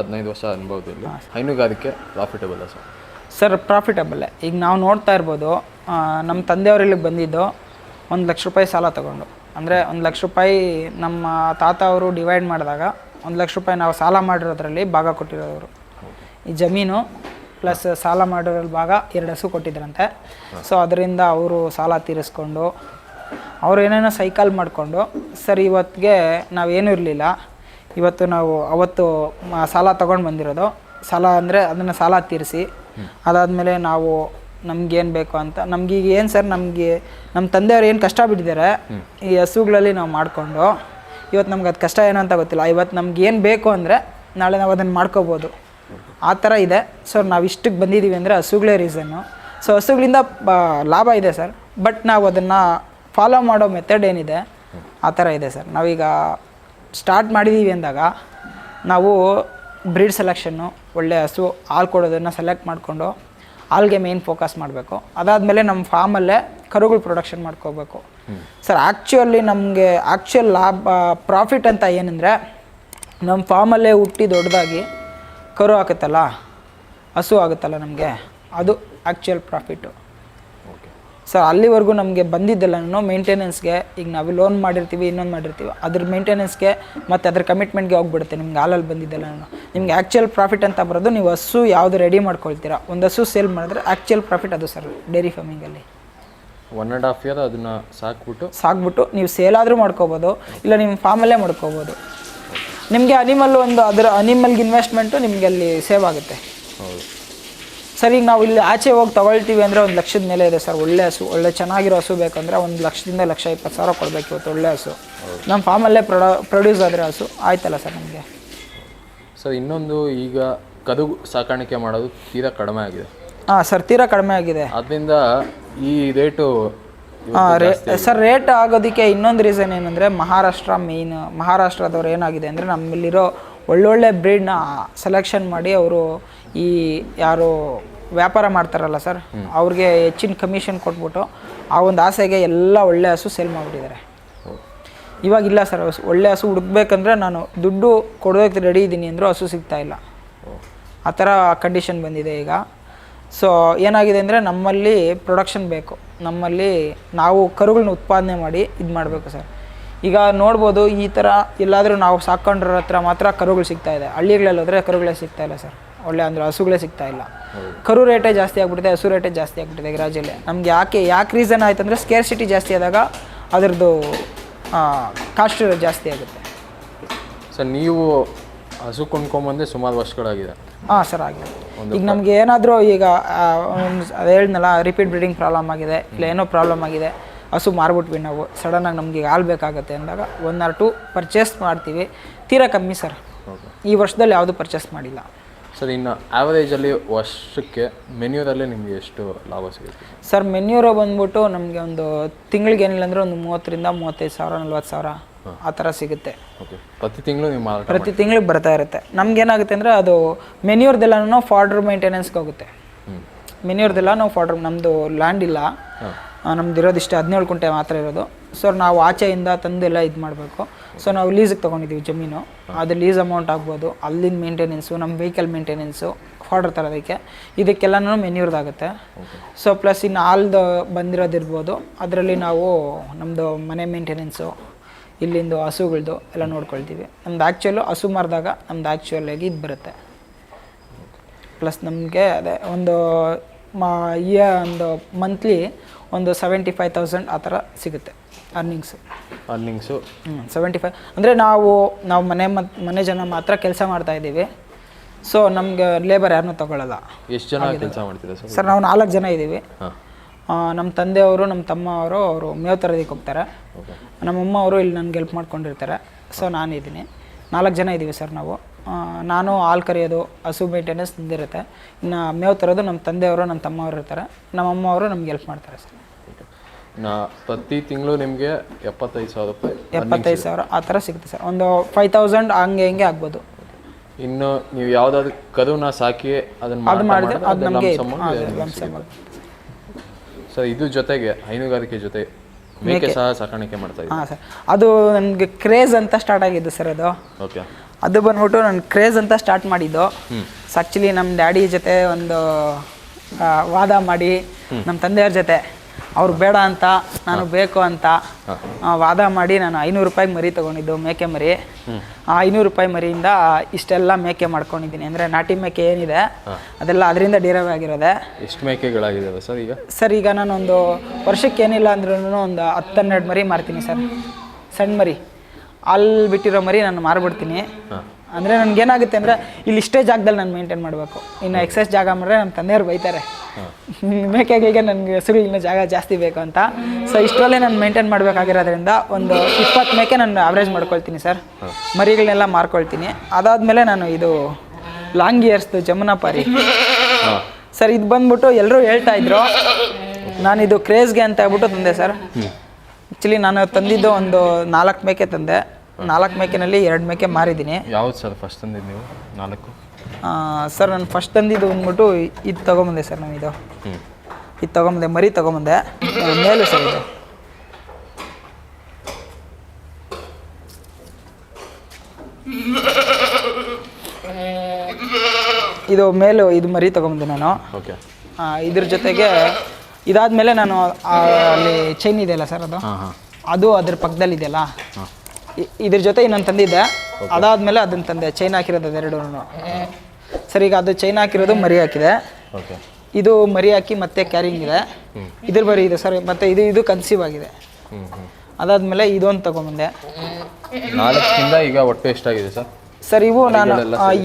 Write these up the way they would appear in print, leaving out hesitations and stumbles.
15 ವರ್ಷ ಅನುಭವದಲ್ಲಿ ಹೈನುಗಾರಿಕೆ ಪ್ರಾಫಿಟಬಲ್ ಸರ್? ಸರ್ ಪ್ರಾಫಿಟಬಲ್ಲೇ. ಈಗ ನಾವು ನೋಡ್ತಾ ಇರ್ಬೋದು, ನಮ್ಮ ತಂದೆಯವರು ಇಲ್ಲಿಗೆ ಬಂದಿದ್ದು 1 ಲಕ್ಷ ರೂಪಾಯಿ ಸಾಲ ತೊಗೊಂಡು. ಅಂದರೆ 1 ಲಕ್ಷ ರೂಪಾಯಿ ನಮ್ಮ ತಾತ ಅವರು ಡಿವೈಡ್ ಮಾಡಿದಾಗ 1 ಲಕ್ಷ ರೂಪಾಯಿ ನಾವು ಸಾಲ ಮಾಡಿರೋದ್ರಲ್ಲಿ ಭಾಗ ಕೊಟ್ಟಿರೋರು. ಈ ಜಮೀನು ಪ್ಲಸ್ ಸಾಲ ಮಾಡಿರೋದ್ರಲ್ಲಿ ಭಾಗ 2 ಹಸು ಕೊಟ್ಟಿದ್ರಂತೆ. ಸೊ ಅದರಿಂದ ಅವರು ಸಾಲ ತೀರಿಸ್ಕೊಂಡು ಅವರು ಏನೇನೋ ಸೈಕಲ್ ಮಾಡಿಕೊಂಡು ಸರ್ ಇವತ್ತಿಗೆ ನಾವೇನೂ ಇರಲಿಲ್ಲ. ಇವತ್ತು ನಾವು ಅವತ್ತು ಸಾಲ ತೊಗೊಂಡು ಬಂದಿರೋದು, ಸಾಲ ಅಂದರೆ ಅದನ್ನು ಸಾಲ ತೀರಿಸಿ ಅದಾದಮೇಲೆ ನಾವು ನಮಗೇನು ಬೇಕು ಅಂತ ನಮಗೀಗ ಏನು ಸರ್, ನಮಗೆ ನಮ್ಮ ತಂದೆಯವ್ರು ಏನು ಕಷ್ಟ ಬಿಟ್ಟಿದ್ದಾರೆ ಈ ಹಸುಗಳಲ್ಲಿ ನಾವು ಮಾಡಿಕೊಂಡು, ಇವತ್ತು ನಮ್ಗೆ ಅದು ಕಷ್ಟ ಏನು ಅಂತ ಗೊತ್ತಿಲ್ಲ. ಇವತ್ತು ನಮ್ಗೆ ಏನು ಬೇಕು ಅಂದರೆ ನಾಳೆ ನಾವು ಅದನ್ನು ಮಾಡ್ಕೋಬೋದು, ಆ ಥರ ಇದೆ. ಸೊ ನಾವು ಇಷ್ಟಕ್ಕೆ ಬಂದಿದ್ದೀವಿ ಅಂದರೆ ಹಸುಗಳೇ ರೀಸನ್ನು. ಸೊ ಹಸುಗಳಿಂದ ಲಾಭ ಇದೆ ಸರ್, ಬಟ್ ನಾವು ಅದನ್ನು ಫಾಲೋ ಮಾಡೋ ಮೆಥಡ್ ಏನಿದೆ ಆ ಥರ ಇದೆ ಸರ್. ನಾವೀಗ ಸ್ಟಾರ್ಟ್ ಮಾಡಿದ್ದೀವಿ ಅಂದಾಗ ನಾವು ಬ್ರೀಡ್ ಸೆಲೆಕ್ಷನ್ನು, ಒಳ್ಳೆ ಹಸು ಹಾಲು ಕೊಡೋದನ್ನು ಸೆಲೆಕ್ಟ್ ಮಾಡಿಕೊಂಡು ಹಾಲ್ಗೆ ಮೇಯ್ನ್ ಫೋಕಸ್ ಮಾಡಬೇಕು. ಅದಾದಮೇಲೆ ನಮ್ಮ ಫಾರ್ಮಲ್ಲೇ ಕರುಗಳು ಪ್ರೊಡಕ್ಷನ್ ಮಾಡ್ಕೋಬೇಕು ಸರ್. ಆ್ಯಕ್ಚುಲಿ ನಮಗೆ ಆ್ಯಕ್ಚುಯಲ್ ಲಾಭ ಪ್ರಾಫಿಟ್ ಅಂತ ಏನಂದರೆ, ನಮ್ಮ ಫಾರ್ಮಲ್ಲೇ ಹುಟ್ಟಿ ದೊಡ್ಡದಾಗಿ ಕರು ಆಗುತ್ತಲ್ಲ, ಹಸು ಆಗುತ್ತಲ್ಲ ನಮಗೆ, ಅದು ಆ್ಯಕ್ಚುಯಲ್ ಪ್ರಾಫಿಟ್ಟು ಸರ್. ಅಲ್ಲಿವರೆಗೂ ನಮಗೆ ಬಂದಿದ್ದೆಲ್ಲನೂ ಮೇಂಟೆನೆನ್ಸ್ಗೆ, ಈಗ ನಾವು ಲೋನ್ ಮಾಡಿರ್ತೀವಿ, ಇನ್ನೊಂದು ಮಾಡಿರ್ತೀವಿ, ಅದ್ರ ಮೇಂಟೆನೆನ್ಸ್ಗೆ ಮತ್ತು ಅದ್ರ ಕಮಿಟ್ಮೆಂಟ್ಗೆ ಹೋಗ್ಬಿಡುತ್ತೆ ನಿಮ್ಗೆ ಹಾಲಲ್ಲಿ ಬಂದಿದ್ದೆಲ್ಲನೂ. ನಿಮ್ಗೆ ಆ್ಯಕ್ಚುಯಲ್ ಪ್ರಾಫಿಟ್ ಅಂತ ಬರೋದು ನೀವು ಹಸು ಯಾವುದು ರೆಡಿ ಮಾಡ್ಕೊಳ್ತೀರಾ, ಒಂದು ಹಸು ಸೇಲ್ ಮಾಡಿದ್ರೆ ಆ್ಯಕ್ಚುಯಲ್ ಪ್ರಾಫಿಟ್ ಅದು ಸರ್. ಡೈರಿ ಫಾರ್ಮಿಂಗಲ್ಲಿ 1.5 ಇಯರ್ ಅದನ್ನು ಸಾಕ್ಬಿಟ್ಟು ನೀವು ಸೇಲ್ ಆದರೂ ಮಾಡ್ಕೋಬೋದು, ಇಲ್ಲ ನಿಮ್ಮ ಫಾರ್ಮಲ್ಲೇ ಮಾಡ್ಕೋಬೋದು. ನಿಮಗೆ ಅದರ ಅನಿಮಲ್ಗೆ ಇನ್ವೆಸ್ಟ್ಮೆಂಟು ನಿಮಗೆ ಅಲ್ಲಿ ಸೇವ್ ಆಗುತ್ತೆ. ಹೌದು ಸರ್. ಈಗ ನಾವು ಇಲ್ಲಿ ಆಚೆ ಹೋಗಿ ತೊಗೊಳ್ತೀವಿ ಅಂದರೆ 1 ಲಕ್ಷದ ಮೇಲೆ ಇದೆ ಸರ್. ಒಳ್ಳೆ ಹಸು, ಒಳ್ಳೆ ಚೆನ್ನಾಗಿರೋ ಹಸು ಬೇಕಂದರೆ 1 ಲಕ್ಷದಿಂದ 1,20,000 ಕೊಡಬೇಕು ಇವತ್ತು ಒಳ್ಳೆ ಹಸು. ನಮ್ಮ ಫಾರ್ಮಲ್ಲೇ ಪ್ರೊಡ್ಯೂಸ್ ಆದರೆ ಹಸು ಆಯ್ತಲ್ಲ ಸರ್ ನಮಗೆ. ಸರ್ ಇನ್ನೊಂದು, ಈಗ ಕದು ಸಾಕಾಣಿಕೆ ಮಾಡೋದು ತೀರಾ ಕಡಿಮೆ ಆಗಿದೆ. ಹಾಂ ಸರ್, ತೀರಾ ಕಡಿಮೆ ಆಗಿದೆ. ಅದರಿಂದ ಈ ರೇಟು ಸರ್ ರೇಟ್ ಆಗೋದಕ್ಕೆ ಇನ್ನೊಂದು ರೀಸನ್ ಏನಂದರೆ ಮಹಾರಾಷ್ಟ್ರದವ್ರು ಏನಾಗಿದೆ ಅಂದರೆ ನಮ್ಮಲ್ಲಿರೋ ಒಳ್ಳೊಳ್ಳೆ ಬ್ರೀಡ್ನ ಸೆಲೆಕ್ಷನ್ ಮಾಡಿ ಅವರು ಈ ಯಾರು ವ್ಯಾಪಾರ ಮಾಡ್ತಾರಲ್ಲ ಸರ್, ಅವ್ರಿಗೆ ಹೆಚ್ಚಿನ ಕಮಿಷನ್ ಕೊಟ್ಬಿಟ್ಟು ಆ ಒಂದು ಆಸೆಗೆ ಎಲ್ಲ ಒಳ್ಳೆ ಹಸು ಸೇಲ್ ಮಾಡಿಬಿಟ್ಟಿದ್ದಾರೆ. ಇವಾಗಿಲ್ಲ ಸರ್, ಒಳ್ಳೆ ಹಸು ಹುಡುಕ್ಬೇಕಂದ್ರೆ ನಾನು ದುಡ್ಡು ಕೊಡೋದಕ್ಕೆ ರೆಡಿ ಇದ್ದೀನಿ ಅಂದರೂ ಹಸು ಸಿಗ್ತಾಯಿಲ್ಲ, ಆ ಥರ ಕಂಡೀಷನ್ ಬಂದಿದೆ ಈಗ. ಸೊ ಏನಾಗಿದೆ ಅಂದರೆ ನಮ್ಮಲ್ಲಿ ಪ್ರೊಡಕ್ಷನ್ ಬೇಕು, ನಮ್ಮಲ್ಲಿ ನಾವು ಕರುಗಳನ್ನ ಉತ್ಪಾದನೆ ಮಾಡಿ ಇದು ಮಾಡಬೇಕು ಸರ್. ಈಗ ನೋಡ್ಬೋದು, ಈ ಥರ ಎಲ್ಲಾದರೂ ನಾವು ಸಾಕೊಂಡ್ರ ಹತ್ರ ಮಾತ್ರ ಕರುಗಳು ಸಿಗ್ತಾಯಿದೆ. ಹಳ್ಳಿಗಳಲ್ಲಿ ಹೋದರೆ ಕರುಗಳೇ ಸಿಗ್ತಾಯಿಲ್ಲ ಸರ್, ಒಳ್ಳೆ ಅಂದರೆ ಹಸುಗಳೇ ಸಿಗ್ತಾಯಿಲ್ಲ. ಕರು ರೇಟೇ ಜಾಸ್ತಿ ಆಗಿಬಿಟ್ಟಿದೆ, ಹಸು ರೇಟೇ ಜಾಸ್ತಿ ಆಗಿಬಿಟ್ಟಿದೆ ಈಗ ರಾಜ್ಯದಲ್ಲಿ. ನಮ್ಗೆ ಯಾಕೆ ರೀಸನ್ ಆಯ್ತು ಅಂದರೆ ಸ್ಕೇರ್ಸಿಟಿ ಜಾಸ್ತಿ ಆದಾಗ ಅದರದ್ದು ಕಾಸ್ಟ್ ಜಾಸ್ತಿ ಆಗುತ್ತೆ ಸರ್. ನೀವು ಹಸು ಕೊಂಡ್ಕೊಂಬಂದೆ ಸುಮಾರು ವರ್ಷಗಳಾಗಿದೆ? ಹಾಂ ಸರ್, ಆಗಿದೆ. ಈಗ ನಮಗೆ ಏನಾದರೂ ಈಗ ಅದು ಹೇಳಿದ್ನಲ್ಲ, ರಿಪೀಟ್ ಬ್ರೀಡಿಂಗ್ ಪ್ರಾಬ್ಲಮ್ ಆಗಿದೆ, ಇಲ್ಲ ಏನೋ ಪ್ರಾಬ್ಲಮ್ ಆಗಿದೆ, ಹಸು ಮಾರ್ಬಿಟ್ವಿ ನಾವು, ಸಡನ್ನಾಗಿ ನಮಗೆ ಹಾಲು ಬೇಕಾಗುತ್ತೆ ಅಂದಾಗ 1 or 2 ಪರ್ಚೇಸ್ ಮಾಡ್ತೀವಿ. ತೀರಾ ಕಮ್ಮಿ ಸರ್, ಈ ವರ್ಷದಲ್ಲಿ ಯಾವುದು ಪರ್ಚೇಸ್ ಮಾಡಿಲ್ಲ ಸರ್. ಇನ್ನು ಆ್ಯಾವರೇಜಲ್ಲಿ ವರ್ಷಕ್ಕೆ ಮೆನ್ಯೂರಲ್ಲಿ ನಿಮಗೆ ಎಷ್ಟು ಲಾಭ ಸಿಗುತ್ತೆ ಸರ್? ಮೆನ್ಯೂರೋ ಬಂದ್ಬಿಟ್ಟು ನಮಗೆ ಒಂದು ತಿಂಗಳಿಗೆ ಏನಿಲ್ಲ ಅಂದರೆ ಒಂದು 30,000 - 35,000 - 40,000 ಆ ಥರ ಸಿಗುತ್ತೆ. ಓಕೆ, ಪ್ರತಿ ತಿಂಗಳು ನೀವು ಪ್ರತಿ ತಿಂಗಳಿಗೆ ಬರ್ತಾ ಇರುತ್ತೆ. ನಮ್ಗೇನಾಗುತ್ತೆ ಅಂದರೆ ಅದು ಮೆನ್ಯೂರ್ದೆಲ್ಲ ಫಾರ್ಡರ್ ಮೇಂಟೆನೆನ್ಸ್ಗೆ ಹೋಗುತ್ತೆ. ಮೆನ್ಯೂರ್ದೆಲ್ಲ ನಾವು ಫಾರ್ಡರ್, ನಮ್ಮದು ಲ್ಯಾಂಡ್ ಇಲ್ಲ, ನಮ್ದು ಇರೋದು ಇಷ್ಟೇ 17 ಕುಂಟೆ ಮಾತ್ರ ಇರೋದು. ಸೊ ನಾವು ಆಚೆಯಿಂದ ತಂದೆಲ್ಲ ಇದು ಮಾಡಬೇಕು. ಸೊ ನಾವು ಲೀಸಿಗೆ ತೊಗೊಂಡಿದ್ದೀವಿ ಜಮೀನು, ಅದು ಲೀಸ್ ಅಮೌಂಟ್ ಆಗ್ಬೋದು, ಅಲ್ಲಿನ ಮೇಂಟೆನೆನ್ಸು, ನಮ್ಮ ವೆಹಿಕಲ್ ಮೇಂಟೆನೆನ್ಸು, ಫಾರ್ಡರ್ ತರೋದಕ್ಕೆ, ಇದಕ್ಕೆಲ್ಲನೂ ಮೆನ್ಯೂರ್ದಾಗುತ್ತೆ. ಸೊ ಪ್ಲಸ್ ಇನ್ನು ಹಾಲ್ದು ಬಂದಿರೋದಿರ್ಬೋದು, ಅದರಲ್ಲಿ ನಾವು ನಮ್ಮದು ಮನೆ ಮೇಂಟೆನೆನ್ಸು, ಇಲ್ಲಿಂದು ಹಸುಗಳದ್ದು ಎಲ್ಲ ನೋಡ್ಕೊಳ್ತೀವಿ. ನಮ್ದು ಆ್ಯಕ್ಚುಯಲು ಹಸು ಮಾರಿದಾಗ ನಮ್ದು ಆ್ಯಕ್ಚುಲಾಗಿ ಇದು ಬರುತ್ತೆ. ಪ್ಲಸ್ ನಮಗೆ ಅದೇ ಒಂದು ಮಂತ್ಲಿ ಒಂದು 75,000 ಆ ಥರ ಸಿಗುತ್ತೆ ಅರ್ನಿಂಗ್ಸು. 75 ಅಂದರೆ ನಾವು ಮನೆ ಜನ ಮಾತ್ರ ಕೆಲಸ ಮಾಡ್ತಾಯಿದ್ದೀವಿ. ಸೊ ನಮ್ಗೆ ಲೇಬರ್ ಯಾರನ್ನೂ ತೊಗೊಳ್ಳಲ್ಲ. ಎಷ್ಟು ಜನ ಕೆಲಸ ಮಾಡ್ತೀರಾ ಸರ್? ನಾವು 4 ಜನ ಇದ್ದೀವಿ. ನಮ್ಮ ತಂದೆಯವರು, ನಮ್ಮ ತಮ್ಮ ಅವರು ಮೇವು ತರೋದಕ್ಕೆ ಹೋಗ್ತಾರೆ, ನಮ್ಮಮ್ಮ ಅವರು ಇಲ್ಲಿ ನನಗೆ ಹೆಲ್ಪ್ ಮಾಡ್ಕೊಂಡಿರ್ತಾರೆ. ಸೊ ನಾನಿದ್ದೀನಿ, 4 ಜನ ಇದ್ದೀವಿ ಸರ್ ನಾವು. ನಾನು ಹಾಲು ಕರೆಯೋದು, ಹಸು ಮೇಂಟೆನೆನ್ಸ್ ನಿಂದಿರುತ್ತೆ. ಇನ್ನು ಮೇವು ತರೋದು ನಮ್ಮ ತಂದೆಯವರು, ನಮ್ಮ ತಮ್ಮವರು ಇರ್ತಾರೆ, ನಮ್ಮಮ್ಮ ಅವರು ನಮ್ಗೆ ಹೆಲ್ಪ್ ಮಾಡ್ತಾರೆ ಸರ್. ಪ್ರತಿ ತಿಂಗಳು ನಿಮಗೆ 75,000 ರೂಪಾಯಿ 75,000 ಆ ಥರ ಸಿಗುತ್ತೆ ಸರ್. ಒಂದು 5,000 ಹಿಂಗೆ ಆಗ್ಬೋದು. ಇನ್ನು ನೀವು ಯಾವುದಾದ್ರು ಕರುನ ಸಾಕಿ ಅದನ್ನು ಮಾಡಿದ್ರೆ ಅದು ನಮಗೆ ಸರ್. ಇದು ಜೊತೆಗೆ ಹೈನುಗಾರಿಕೆ ಜೊತೆ ಮೇಕೆ ಸಹ ಸಾಕಾಣಿಕೆ ಮಾಡ್ತಾ ಇದ್ದೀವಿ. ಹಾಂ ಸರ್, ಅದು ನನಗೆ ಕ್ರೇಜ್ ಅಂತ ಸ್ಟಾರ್ಟ್ ಆಗಿದ್ದು ಸರ್. ಓಕೆ. ಅದು ಬಂದ್ಬಿಟ್ಟು ನಾನು ಕ್ರೇಜ್ ಅಂತ ಸ್ಟಾರ್ಟ್ ಮಾಡಿದ್ದು. ಸೊ ಆ್ಯಕ್ಚುಲಿ ನಮ್ಮ ಡ್ಯಾಡಿ ಜೊತೆ ಒಂದು ವಾದ ಮಾಡಿ ನಮ್ಮ ತಂದೆಯವ್ರ ಜೊತೆ ಅವ್ರು ಬೇಡ ಅಂತ ನಾನು ಬೇಕು ಅಂತ ವಾದ ಮಾಡಿ ನಾನು 500 ರೂಪಾಯಿಗೆ ಮರಿ ತೊಗೊಂಡಿದ್ದು, ಮೇಕೆ ಮರಿ. ಆ 500 ರೂಪಾಯಿ ಮರಿಯಿಂದ ಇಷ್ಟೆಲ್ಲ ಮೇಕೆ ಮಾಡ್ಕೊಂಡಿದ್ದೀನಿ. ಅಂದರೆ ನಾಟಿ ಮೇಕೆ ಏನಿದೆ ಅದೆಲ್ಲ ಅದರಿಂದ ಡಿರೈವ್ ಆಗಿರೋದೆ. ಎಷ್ಟು ಮೇಕೆಗಳಾಗಿದ್ದಾವೆ ಸರ್ ಈಗ? ಸರ್ ಈಗ ನಾನೊಂದು ವರ್ಷಕ್ಕೆ ಏನಿಲ್ಲ ಅಂದ್ರೂ ಒಂದು 10-12 ಮರಿ ಮಾರ್ತೀನಿ ಸರ್. ಸಣ್ಣ ಮರಿ ಅಲ್ಲಿ ಬಿಟ್ಟಿರೋ ಮರಿ ನಾನು ಮಾರ್ಬಿಡ್ತೀನಿ. ಅಂದರೆ ನನಗೇನಾಗುತ್ತೆ ಅಂದರೆ ಇಲ್ಲಿ ಇಷ್ಟೇ ಜಾಗದಲ್ಲಿ ನಾನು ಮೇಂಟೈನ್ ಮಾಡಬೇಕು. ಇನ್ನು ಎಕ್ಸೆಸ್ ಜಾಗ ಮಾಡಿದ್ರೆ ನಮ್ಮ ತಂದೆಯವ್ರು ಬೈತಾರೆ, ಮೇಕೆಗಳಿಗೆ ನನಗೆ ಹೆಸರು ಇನ್ನೂ ಜಾಗ ಜಾಸ್ತಿ ಬೇಕು ಅಂತ. ಸೊ ಇಷ್ಟರಲ್ಲೇ ನಾನು ಮೇಂಟೈನ್ ಮಾಡಬೇಕಾಗಿರೋದ್ರಿಂದ ಒಂದು 20 ಮೇಕೆ ನಾನು ಆವ್ರೇಜ್ ಮಾಡ್ಕೊಳ್ತೀನಿ ಸರ್. ಮರಿಗಳನ್ನೆಲ್ಲ ಮಾರ್ಕೊಳ್ತೀನಿ. ಅದಾದಮೇಲೆ ನಾನು ಇದು ಲಾಂಗ್ ಇಯರ್ಸ್ದು ಜಮುನಾಪಾರಿ ಸರ್, ಇದು ಬಂದ್ಬಿಟ್ಟು ಎಲ್ಲರೂ ಹೇಳ್ತಾ ಇದ್ರು. ನಾನಿದು ಕ್ರೇಜ್ಗೆ ಅಂತ ಹೇಳ್ಬಿಟ್ಟು ತಂದೆ ಸರ್. ಆ್ಯಕ್ಚುಲಿ ನಾನು ತಂದಿದ್ದು ಒಂದು 4 ಮೇಕೆ ತಂದೆ. 4 ಮೇಕೆನಲ್ಲಿ 2 ಮೇಕೆ ಮಾರಿದ್ದೀನಿ. ಯಾವ್ದು ಸರ್ ಫಸ್ಟ್ ತಂದಿದ್ದು ನೀವು? 4? ಸರ್ ನಾನು ಫಸ್ಟ್ ತಂದಿದ್ದು ಬಂದ್ಬಿಟ್ಟು ಇದು ತೊಗೊಂಬಂದೆ ಸರ್. ನಾನು ಇದು ತೊಗೊಂಬಂದೆ, ಮರಿ ತೊಗೊಂಬಂದೆ. ಮೇಲು ಸರ್ ಇದು ಮೇಲು, ಇದು ಮರಿ ತೊಗೊಂಬಂದೆ ನಾನು. ಓಕೆ. ಇದ್ರ ಜೊತೆಗೆ ಇದಾದಮೇಲೆ ನಾನು ಅಲ್ಲಿ ಚೈನ್ ಇದೆಯಲ್ಲ ಸರ್, ಅದು ಅದ್ರ ಪಕ್ಕದಲ್ಲಿ ಇದೆಯಲ್ಲ, ಇದ್ರ ಜೊತೆ ಇನ್ನೊಂದು ತಂದಿದ್ದೆ. ಅದಾದಮೇಲೆ ಅದನ್ನು ತಂದೆ, ಚೈನ್ ಹಾಕಿರೋದು ಅದೆರಡೂ ಸರ್. ಈಗ ಅದು ಚೈನ್ ಹಾಕಿರೋದು ಮರಿ ಹಾಕಿದೆ. ಇದು ಮರಿ ಹಾಕಿ ಮತ್ತೆ ಕ್ಯಾರಿಂಗ್ ಇದೆ. ಇದ್ರ ಬರಿ ಇದೆ ಸರ್. ಮತ್ತು ಇದು ಕನ್ಸೀವ್ ಆಗಿದೆ. ಅದಾದಮೇಲೆ ಇದೊಂದು ತೊಗೊಂಬಂದೆ. 4ರಿಂದ ಈಗ ಒಟ್ಟು ಎಷ್ಟಾಗಿದೆ ಸರ್? ಸರ್ ಇವು ನಾನು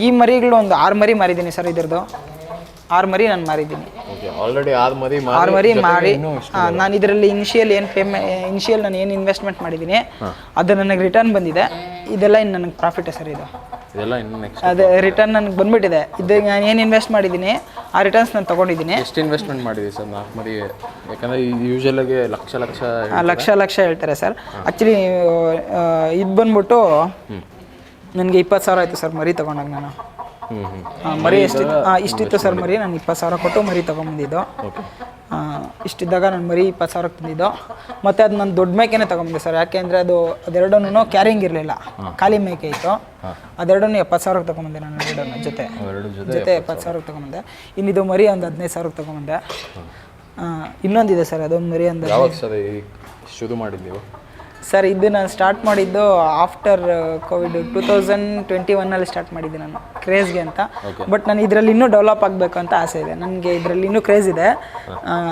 ಈ ಮರಿಗಳು ಒಂದು 6 ಮರಿ ಮಾರಿದ್ದೀನಿ ಸರ್. ಇದ್ರದ್ದು 6 ಮರಿ ನಾನು ಮಾರಿದ್ದೀನಿ. ಆಲ್ರೆಡಿ 6 ಮರಿ ಮಾರಿ ನಾನು ಇದರಲ್ಲಿ ಇನಿಷಿಯಲ್ ನಾನು ಏನು ಇನ್ವೆಸ್ಟ್ಮೆಂಟ್ ಮಾಡಿದ್ದೀನಿ ಅದು ನನಗೆ ರಿಟರ್ನ್ ಬಂದಿದೆ. ಇದೆಲ್ಲ ಇನ್ನು ನನಗೆ ಪ್ರಾಫಿಟೇ ಸರ್. ಅದೇ ರಿಟರ್ನ್ ನನಗೆ ಬಂದ್ಬಿಟ್ಟಿದೆ. ಇದು ನಾನು ಏನು ಇನ್ವೆಸ್ಟ್ ಮಾಡಿದ್ದೀನಿ ಆ ರಿಟರ್ನ್ಸ್ ನಾನು ತೊಗೊಂಡಿದ್ದೀನಿ. ಎಷ್ಟು ಇನ್ವೆಸ್ಟ್ಮೆಂಟ್ ಮಾಡಿದ್ದೀವಿ ಸರ್ 4 ಮರಿ? ಯಾಕಂದರೆ ಯೂಶಲಾಗಿ ಲಕ್ಷ ಹೇಳ್ತಾರೆ ಸರ್. ಆ್ಯಕ್ಚುಲಿ ಇದು ಬಂದ್ಬಿಟ್ಟು ನನಗೆ 20,000 ಆಯಿತು ಸರ್ ಮರಿ ತೊಗೊಂಡಾಗ. ನಾನು ಮರಿ ಇಷ್ಟಿತ್ತು ಸರ್ ಮರಿ. ನಾನು 20,000 ಕೊಟ್ಟು ಮರಿ ತೊಗೊಂಬಂದಿದ್ದು. ಇಷ್ಟಿದ್ದಾಗ ನಾನು ಮರಿ 20,000ಕ್ಕೆ ತಂದಿದ್ದು. ಮತ್ತು ಅದು ನಾನು ದೊಡ್ಡ ಮೇಕೆನೇ ತೊಗೊಂಬಂದೆ ಸರ್. ಯಾಕೆಂದರೆ ಅದೆರಡೂ ಕ್ಯಾರಿಂಗ್ ಇರಲಿಲ್ಲ, ಖಾಲಿ ಮೇಕೆ ಇತ್ತು. ಅದೆರಡೂ 70,000ಕ್ಕೆ ತೊಗೊಂಬಂದೆ ನಾನು. ಜೊತೆ 70,000ಕ್ಕೆ ತೊಗೊಂಬಂದೆ. ಇನ್ನಿದು ಮರಿ ಒಂದು 15,000ಕ್ಕೆ ತೊಗೊಂಬಂದೆ. ಇನ್ನೊಂದಿದೆ ಸರ್, ಅದೊಂದು ಮರಿ ಒಂದು. ಯಾವಾಗ ಸರ್ ಶುರು ಮಾಡಿದ್ದೀವಿ ಸರ್? ಇದು ನಾನು ಸ್ಟಾರ್ಟ್ ಮಾಡಿದ್ದು ಆಫ್ಟರ್ ಕೋವಿಡ್ 2021 ಸ್ಟಾರ್ಟ್ ಮಾಡಿದ್ದೆ ನಾನು ಕ್ರೇಜ್ಗೆ ಅಂತ. ಬಟ್ ನಾನು ಇದರಲ್ಲಿ ಇನ್ನೂ ಡೆವಲಪ್ ಆಗಬೇಕು ಅಂತ ಆಸೆ ಇದೆ ನನಗೆ. ಇದರಲ್ಲಿ ಇನ್ನೂ ಕ್ರೇಜ್ ಇದೆ.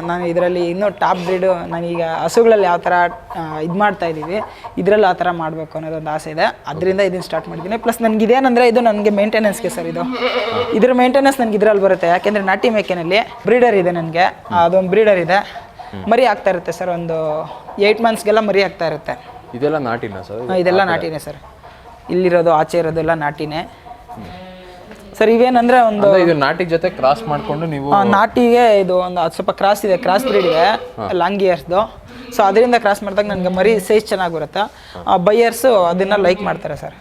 ನಾನು ಇದರಲ್ಲಿ ಇನ್ನೂ ಟಾಪ್ ಬ್ರೀಡ್, ನಾನೀಗ ಹಸುಗಳಲ್ಲಿ ಯಾವ ಥರ ಇದು ಮಾಡ್ತಾ ಇದ್ದೀವಿ ಇದರಲ್ಲಿ ಆ ಥರ ಮಾಡಬೇಕು ಅನ್ನೋದೊಂದು ಆಸೆ ಇದೆ. ಅದರಿಂದ ಇದನ್ನು ಸ್ಟಾರ್ಟ್ ಮಾಡಿದ್ದೀನಿ. ಪ್ಲಸ್ ನನಗೆ ಇದೇನಂದರೆ ಇದು ನನಗೆ ಮೇಂಟೆನೆನ್ಸ್ಗೆ ಸರ್. ಇದ್ರ ಮೇಂಟೆನೆನ್ಸ್ ನನಗೆ ಇದರಲ್ಲಿ ಬರುತ್ತೆ. ಯಾಕೆಂದರೆ ನಾಟಿ ಮೇಕೆನಲ್ಲಿ ಬ್ರೀಡರ್ ಇದೆ ನನಗೆ. ಅದೊಂದು ಬ್ರೀಡರ್ ಇದೆ, ಮರಿ ಆಗ್ತಾ ಇರುತ್ತೆ ಸರ್. ಒಂದು 8 ಮಂತ್ಸ್ಗೆಲ್ಲ ಮರಿ ಆಗ್ತಾ ಇರುತ್ತೆ. ಇದೆಲ್ಲ ನಾಟಿನ ಸರ್? ಇದೆಲ್ಲ ನಾಟಿನೇ ಸರ್. ಇಲ್ಲಿರೋದು ಆಚೆ ಇರೋದೆಲ್ಲ ನಾಟಿನೇ ಸರ್. ಇವೇನಂದ್ರೆ ಒಂದು ಇದು ನಾಟಿ ಜೊತೆ ಕ್ರಾಸ್ ಮಾಡಿಕೊಂಡು ನೀವು ನಾಟಿಗೆ ಇದು ಒಂದು ಸ್ವಲ್ಪ ಕ್ರಾಸ್ ಇದೆ, ಕ್ರಾಸ್ ಬ್ರೀಡ್ ಇದೆ ಲಾಂಗ್ ಇಯರ್ಸ್ದು. ಸೊ ಅದರಿಂದ ಕ್ರಾಸ್ ಮಾಡಿದಾಗ ನನಗೆ ಮರಿ ಸೈಜ್ ಚೆನ್ನಾಗಿ ಬರುತ್ತೆ. ಬೈಯರ್ಸು ಅದನ್ನು ಲೈಕ್ ಮಾಡ್ತಾರೆ ಸರ್.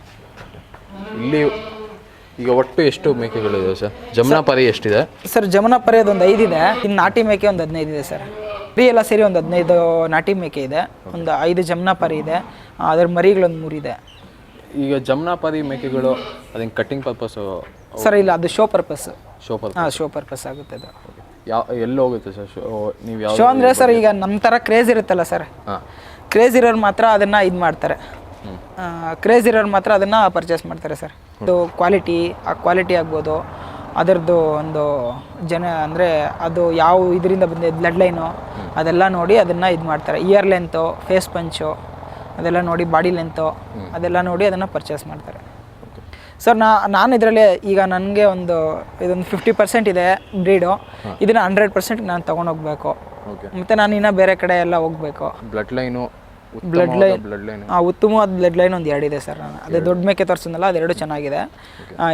ಇಲ್ಲಿ ಈಗ ಒಟ್ಟು ಎಷ್ಟು ಮೇಕೆಗಳಿದೆ ಸರ್? ಜಮುನಾಪಾರಿ ಎಷ್ಟಿದೆ ಸರ್? ಜಮುನಾಪಾರಿ ಅದೊಂದು 5 ಇದೆ. ಇನ್ನು ನಾಟಿ ಮೇಕೆ ಒಂದು 15 ಇದೆ ಸರ್. ಮರಿ ಎಲ್ಲ ಸೇರಿ ಒಂದು 15 ನಾಟಿ ಮೇಕೆ ಇದೆ, ಒಂದು 5 ಜಮುನಾಪಾರಿ ಇದೆ, ಅದರ ಮರಿಗಳೊಂದು 3 ಇದೆ. ಈಗ ಜಮುನಾಪಾರಿ ಮೇಕೆಗಳು ಅದನ್ನು ಕಟ್ಟಿಂಗ್ ಪರ್ಪಸ್ಸು ಸರ್? ಇಲ್ಲ, ಅದು ಶೋ ಪರ್ಪಸ್. ಶೋ ಪರ್ಪಸ್ ಆಗುತ್ತೆ ಅದು. ಎಲ್ಲಿ ಹೋಗುತ್ತೆ ಸರ್ ನೀವು? ಶೋ ಅಂದರೆ ಸರ್ ಈಗ ನಮ್ಮ ಥರ ಕ್ರೇಜ್ ಇರುತ್ತಲ್ಲ ಸರ್, ಕ್ರೇಜ್ ಇರೋರು ಮಾತ್ರ ಅದನ್ನು ಇದು ಮಾಡ್ತಾರೆ. ಕ್ರೇಜ್ ಇರೋರು ಮಾತ್ರ ಅದನ್ನು ಪರ್ಚೇಸ್ ಮಾಡ್ತಾರೆ ಸರ್. ಅದು ಕ್ವಾಲಿಟಿ ಆಗ್ಬೋದು, ಅದರದ್ದು ಒಂದು ಅಂದರೆ ಅದು ಯಾವ ಇದರಿಂದ ಬಂದಿದೆ ಬ್ಲಡ್ ಲೈನು ಅದೆಲ್ಲ ನೋಡಿ ಅದನ್ನು ಇದು ಮಾಡ್ತಾರೆ. ಇಯರ್ ಲೆಂತು, ಫೇಸ್ ಪಂಚು ಅದೆಲ್ಲ ನೋಡಿ, ಬಾಡಿ ಲೆಂತು ಅದೆಲ್ಲ ನೋಡಿ ಅದನ್ನು ಪರ್ಚೇಸ್ ಮಾಡ್ತಾರೆ ಸರ್. ನಾನು ಇದರಲ್ಲಿ ಈಗ ನನಗೆ ಇದೊಂದು 50% ಇದೆ ಬ್ರೀಡು. ಇದನ್ನು 100% ನಾನು ತೊಗೊಂಡೋಗ್ಬೇಕು. ಮತ್ತು ನಾನು ಇನ್ನೂ ಬೇರೆ ಕಡೆ ಎಲ್ಲ ಹೋಗಬೇಕು. ಬ್ಲಡ್ ಲೈನ್ ಉತ್ತಮವಾದ ಬ್ಲಡ್ ಲೈನ್ ಒಂದು 2 ಇದೆ ಸರ್. ನಾನು ಅದೇ ದೊಡ್ಡ ಮೇಕೆ ತೋರಿಸಿದ್ನಲ್ಲ ಅದೆರಡು ಚೆನ್ನಾಗಿದೆ.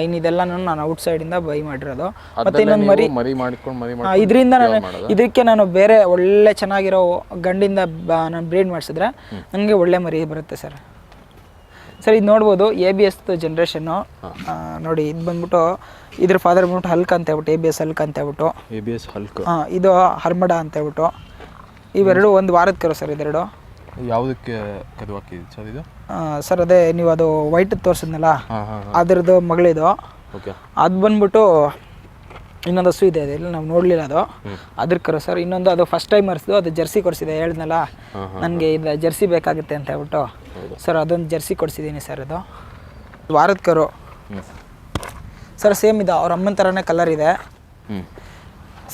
ಇನ್ನಿದೆಲ್ಲ ನಾನು ಔಟ್ಸೈಡಿಂದ ಬೈ ಮಾಡಿರೋದು. ಮತ್ತು ಇನ್ನೊಂದು ಮರಿ ಇದರಿಂದ ಇದಕ್ಕೆ ನಾನು ಬೇರೆ ಒಳ್ಳೆ ಚೆನ್ನಾಗಿರೋ ಗಂಡಿಂದ ನಾನು ಬ್ರೀಡ್ ಮಾಡಿಸಿದ್ರೆ ನನಗೆ ಒಳ್ಳೆ ಮರಿ ಬರುತ್ತೆ ಸರ್. ಇದು ನೋಡ್ಬೋದು ABS ಜನ್ರೇಷನ್ನು ನೋಡಿ. ಇದು ಬಂದ್ಬಿಟ್ಟು ಇದ್ರ ಫಾದರ್ ಬಂದ್ಬಿಟ್ಟು ಹಲ್ಕ್ ಅಂತ ಹೇಳ್ಬಿಟ್ಟು ABS ಹಲ್ಕ್ ಅಂತ ಹೇಳ್ಬಿಟ್ಟು, ABS ಹಲ್ಕ್. ಇದು ಹರ್ಮಡ ಅಂತ ಹೇಳ್ಬಿಟ್ಟು. ಇವೆರಡು ಒಂದು ವಾರದ ಕರು ಸರ್. ಇದೆರಡು ಯಾವುದಕ್ಕೆ ಕರು ಹಾಕಿದ್ದು ಸರ್ ಇದು? ಸರ್ ಅದೇ ನೀವು ಅದು ವೈಟ್ ತೋರಿಸಿದ್ನಲ್ಲ ಹಾಂ ಹಾಂ ಅದ್ರದ್ದು ಮಗಳಿದು. ಓಕೆ. ಅದು ಬಂದ್ಬಿಟ್ಟು ಇನ್ನೊಂದು ಹಸು ಇದೆ, ಅದೆಲ್ಲ ನಾವು ನೋಡಲಿಲ್ಲ, ಅದು ಅದ್ರ ಕರು ಸರ್. ಇನ್ನೊಂದು ಅದು ಫಸ್ಟ್ ಟೈಮರ್ಸ್ದು, ಅದು ಜರ್ಸಿ ಕೊಡಿಸಿದೆ, ಹೇಳಿದ್ನಲ್ಲ ನನಗೆ ಇದು ಜರ್ಸಿ ಬೇಕಾಗುತ್ತೆ ಅಂತ ಹೇಳ್ಬಿಟ್ಟು ಸರ್, ಅದೊಂದು ಜರ್ಸಿ ಕೊಡಿಸಿದ್ದೀನಿ ಸರ್. ಅದು ವಾರದ ಕರು ಸರ್, ಸೇಮ್ ಇದೆ, ಅವ್ರ ಅಮ್ಮನ ಥರನೇ ಕಲರ್ ಇದೆ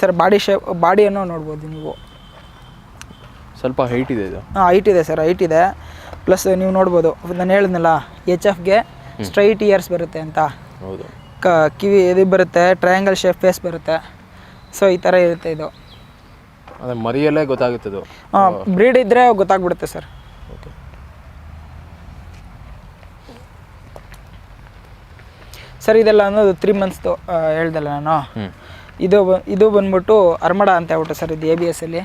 ಸರ್. ಬಾಡಿಯನ್ನು ನೋಡ್ಬೋದು ನೀವು, ಸ್ವಲ್ಪ ಹೈಟ್ ಇದೆ ಇದು. ಹಾಂ, ಹೈಟ್ ಇದೆ ಸರ್, ಹೈಟ್ ಇದೆ. ಪ್ಲಸ್ ನೀವು ನೋಡ್ಬೋದು, ನಾನು ಹೇಳಿದ್ನಲ್ಲ HFಗೆ ಸ್ಟ್ರೈಟ್ ಇಯರ್ಸ್ ಬರುತ್ತೆ ಅಂತ. ಹೌದು. ಕಿವಿ ಇದು ಬರುತ್ತೆ, ಟ್ರಯಾಂಗಲ್ ಶೇಪ್ ಫೇಸ್ ಬರುತ್ತೆ. ಸೊ ಈ ಥರ ಇರುತ್ತೆ ಇದು. ಅದೇ ಮರಿಯಲ್ಲೇ ಗೊತ್ತಾಗುತ್ತದು. ಹಾಂ, ಬ್ರೀಡ್ ಇದ್ದರೆ ಗೊತ್ತಾಗ್ಬಿಡುತ್ತೆ ಸರ್. ಓಕೆ. ಸರ್ ಇದೆಲ್ಲ ಅನ್ನೋದು 3 ಮಂತ್ಸ್ದು ಹೇಳ್ದಲ್ಲ ನಾನು. ಇದು ಬಂದ್ಬಿಟ್ಟು ಅರ್ಮಡ ಅಂತ ಹೇಳ್ಬಿಟ್ಟು ಸರ್, ಇದು ABSಲ್ಲಿ.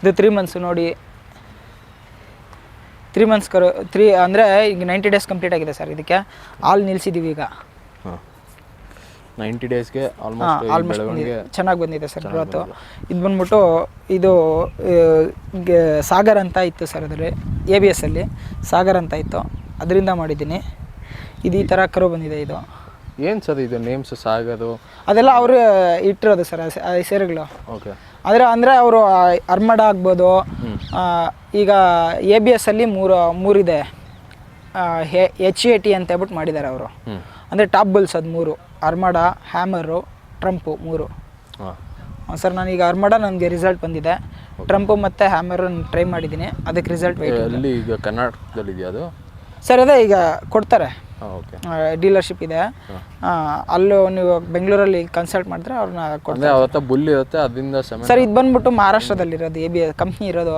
ಇದು 3 ಮಂತ್ಸು ನೋಡಿ, 3 ಮಂತ್ಸ್ ಕರು. 3 ಅಂದರೆ ಈಗ 90 ಡೇಸ್ ಕಂಪ್ಲೀಟ್ ಆಗಿದೆ ಸರ್. ಇದಕ್ಕೆ ಹಾಲು ನಿಲ್ಲಿಸಿದ್ದೀವಿ ಈಗ. 90 ಡೇಸ್ಗೆ ಆಲ್ಮೋಸ್ಟ್ ಬಂದಿದೆ, ಚೆನ್ನಾಗಿ ಬಂದಿದೆ ಸರ್ ಗ್ರೋತು. ಇದು ಬಂದ್ಬಿಟ್ಟು ಇದು ಸಾಗರ್ ಅಂತ ಇತ್ತು ಸರ್, ಅದರಲ್ಲಿ ABSಲ್ಲಿ ಸಾಗರ್ ಅಂತ ಇತ್ತು, ಅದರಿಂದ ಮಾಡಿದ್ದೀನಿ. ಇದು ಈ ಥರ ಕರು ಬಂದಿದೆ. ಇದು ಏನು ಸರ್ ಇದು ನೇಮ್ಸ್ ಸಾಗರು? ಅದೆಲ್ಲ ಅವರು ಇಟ್ಟಿರೋದು ಸರ್, ಹೆಸರುಗಳು. ಓಕೆ. ಅಂದರೆ ಅವರು ಅರ್ಮಡ ಆಗ್ಬೋದು. ಈಗ ABSಲ್ಲಿ ಮೂರಿದೆ, HAT ಅಂತ ಹೇಳ್ಬಿಟ್ಟು ಮಾಡಿದ್ದಾರೆ ಅವರು. ಅಂದರೆ ಟಾಪ್ ಬುಲ್ಸ್ ಅದು 3, ಅರ್ಮಡ, ಹ್ಯಾಮರು, ಟ್ರಂಪು 3. ಸರ್ ನಾನೀಗ ಅರ್ಮಡ ನನಗೆ ರಿಸಲ್ಟ್ ಬಂದಿದೆ, ಟ್ರಂಪು ಮತ್ತು ಹ್ಯಾಮರು ಟ್ರೈ ಮಾಡಿದ್ದೀನಿ, ಅದಕ್ಕೆ ರಿಸಲ್ಟ್ ಅಲ್ಲಿ ಈಗ ಕರ್ನಾಟಕದಲ್ಲಿ ಇದೆಯಾ ಅದು? ಸರ್ ಅದೇ ಈಗ ಕೊಡ್ತಾರೆ, ಓಕೆ, ಡೀಲರ್ಶಿಪ್ ಇದೆ. ಅಲ್ಲೂ ನೀವು ಬೆಂಗಳೂರಲ್ಲಿ ಕನ್ಸಲ್ಟ್ ಮಾಡಿದ್ರೆ ಅವ್ರನ್ನ ಕೊಡ್ತಾರೆ. ಅವತ್ತ ಬುಲ್ ಇರುತ್ತೆ, ಅದರಿಂದ ಸರ್ ಇದು ಬಂದ್ಬಿಟ್ಟು ಮಹಾರಾಷ್ಟ್ರದಲ್ಲಿರೋದು ABS ಕಂಪ್ನಿ ಇರೋದು.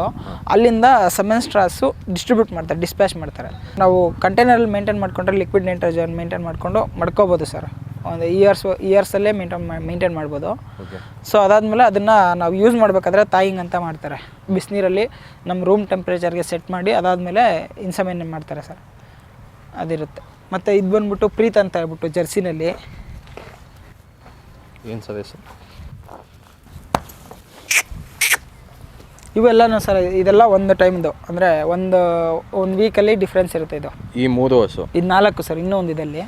ಅಲ್ಲಿಂದ ಸೆಮೆನ್ ಸ್ಟ್ರಾಸು ಡಿಸ್ಟ್ರಿಬ್ಯೂಟ್ ಮಾಡ್ತಾರೆ, ಡಿಸ್ಪ್ಯಾಚ್ ಮಾಡ್ತಾರೆ. ನಾವು ಕಂಟೈನರಲ್ಲಿ ಮೇಂಟೈನ್ ಮಾಡ್ಕೊಂಡ್ರೆ ಲಿಕ್ವಿಡ್ ನೈಟ್ರೋಜನ್ ಮೇಂಟೈನ್ ಮಾಡ್ಕೋಬೋದು ಸರ್. ಒಂದು ಇಯರ್ಸಲ್ಲೇ ಮೇಂಟೈನ್ ಮಾಡ್ಬೋದು. ಸೊ ಅದಾದಮೇಲೆ ಅದನ್ನು ನಾವು ಯೂಸ್ ಮಾಡಬೇಕಾದ್ರೆ ತಾಯಿಂಗ್ ಅಂತ ಮಾಡ್ತಾರೆ, ಬಿಸಿನೀರಲ್ಲಿ ನಮ್ಮ ರೂಮ್ ಟೆಂಪ್ರೇಚರ್ಗೆ ಸೆಟ್ ಮಾಡಿ ಅದಾದಮೇಲೆ ಇನ್ಸೆಮಿನೇಟ್ ಮಾಡ್ತಾರೆ ಸರ್, ಅದಿರುತ್ತೆ. ಮತ್ತು ಇದು ಬಂದ್ಬಿಟ್ಟು ಪ್ರೀತ್ ಅಂತ ಹೇಳ್ಬಿಟ್ಟು ಜರ್ಸಿನಲ್ಲಿ. ಏನು ಸರ್ ಹೆಸರು? ಇವೆಲ್ಲನೂ ಸರ್, ಇದೆಲ್ಲ ಒಂದು ಟೈಮ್ದು, ಅಂದರೆ ಒಂದು ವೀಕಲ್ಲಿ ಡಿಫ್ರೆನ್ಸ್ ಇರುತ್ತೆ. ಇದು ಈ 3 ಹಸು, ಇದು 4 ಸರ್, ಇನ್ನೂ ಒಂದಿದೆ ಅಲ್ಲಿ.